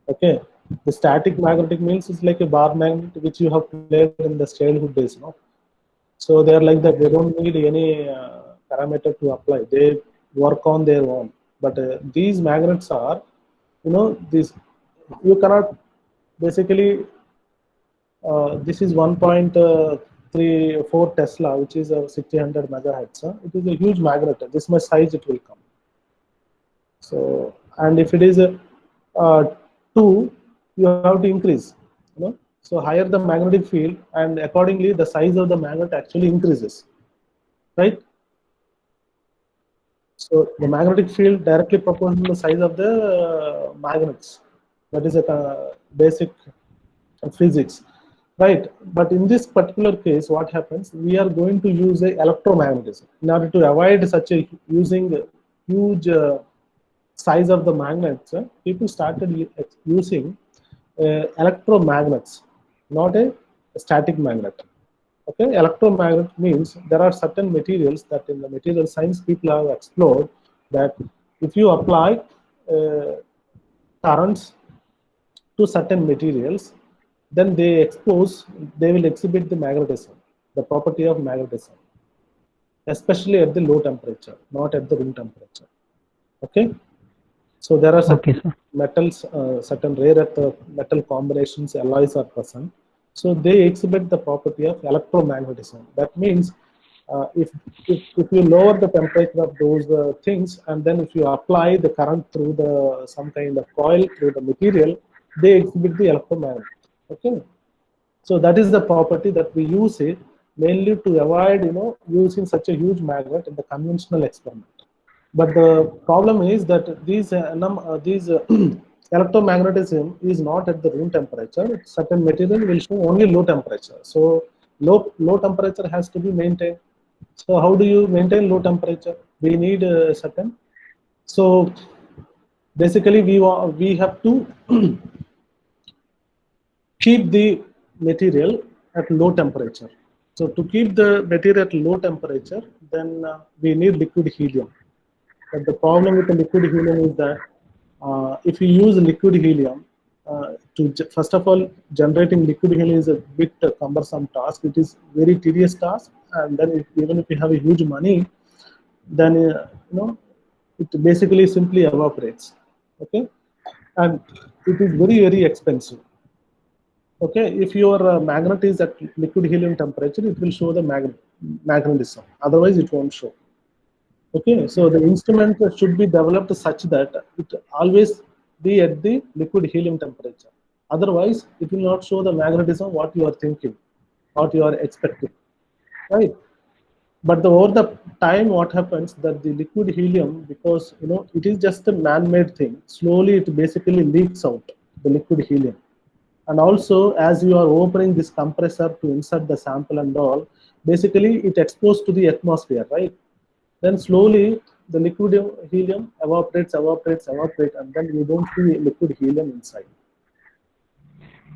Okay, the static magnetic means it's like a bar magnet which you have played in the childhood days, no? So they are like that. They don't need any parameter to apply. They work on their own. But these magnets are, this you cannot basically. This is 1.34 Tesla, which is a 600 megahertz. It is a huge magnet. This much size it will come. So, and if it is a 2, you have to increase. So higher the magnetic field, and accordingly the size of the magnet actually increases, right? So the magnetic field directly proportional to the size of the magnets. That is a basic physics, right? But in this particular case, what happens? We are going to use a electromagnetism in order to avoid such a using huge size of the magnets. People started using electromagnets, not a static magnet. Okay, electromagnet means there are certain materials that in the material science people have explored that if you apply currents to certain materials, then they will exhibit the magnetism, the property of magnetism, especially at the low temperature, not at the room temperature. Okay, so there are certain Okay, sir. metals, certain rare earth metal combinations, alloys are present, so they exhibit the property of electromagnetism. That means if you lower the temperature of those things, and then if you apply the current through some kind of coil through the material, they exhibit the electromagnet. Okay, so that is the property that we use it mainly to avoid using such a huge magnet in the conventional experiment. But the problem is that these electromagnetism is not at the room temperature. Certain material will show only low temperature, so low temperature has to be maintained. So how do you maintain low temperature? We need a certain. So basically we have to keep the material at low temperature. So to keep the material at low temperature, then we need liquid helium. But the problem with the liquid helium is that if you use liquid helium, first of all, generating liquid helium is a bit cumbersome task. It is very tedious task, and then even if you have a huge money, then it basically simply evaporates. Okay, and it is very expensive. Okay, if your magnet is at liquid helium temperature, it will show the magnetism. Otherwise, it won't show. Okay, so the instrument should be developed such that it always be at the liquid helium temperature. Otherwise, it will not show the magnetism what you are thinking, what you are expecting, right? But over the time, what happens that the liquid helium, because it is just a man-made thing, slowly it basically leaks out the liquid helium. And also, as you are opening this compressor to insert the sample and all, basically it exposed to the atmosphere, right? Then slowly the liquid helium evaporates, and then you don't see liquid helium inside.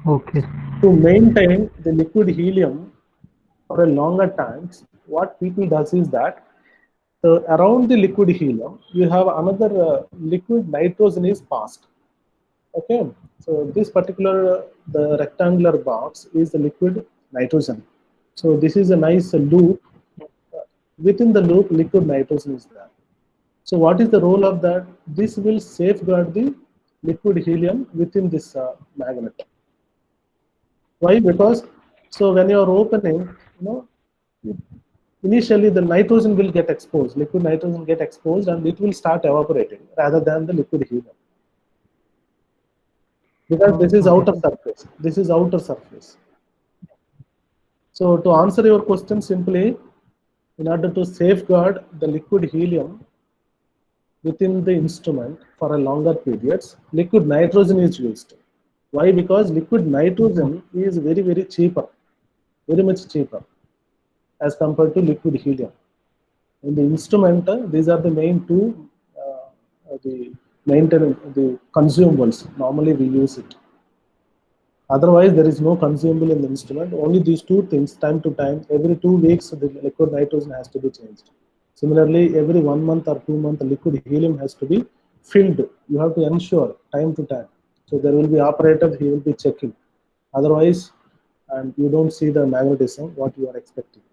Okay. To maintain the liquid helium for a longer time, what people does is that around the liquid helium, you have another liquid nitrogen is passed. Okay, so this particular the rectangular box is the liquid nitrogen. So this is a nice loop. Within the loop, liquid nitrogen is there. So what is the role of that? This will safeguard the liquid helium within this magnet. Why? Because so when you are opening, initially the nitrogen will get exposed, liquid nitrogen get exposed, and it will start evaporating rather than the liquid helium. Because this is outer surface. This is outer surface. So to answer your question simply, in order to safeguard the liquid helium within the instrument for a longer periods, liquid nitrogen is used. Why? Because liquid nitrogen is very cheaper, very much cheaper as compared to liquid helium. In the instrument, these are the main two the consumables. Normally we use it. Otherwise, there is no consumable in the instrument. Only these two things, time to time, every 2 weeks, the liquid nitrogen has to be changed. Similarly, every 1 month or 2 months, the liquid helium has to be filled. You have to ensure time to time. So there will be operator, he will be checking. Otherwise, and you don't see the magnetism what you are expecting.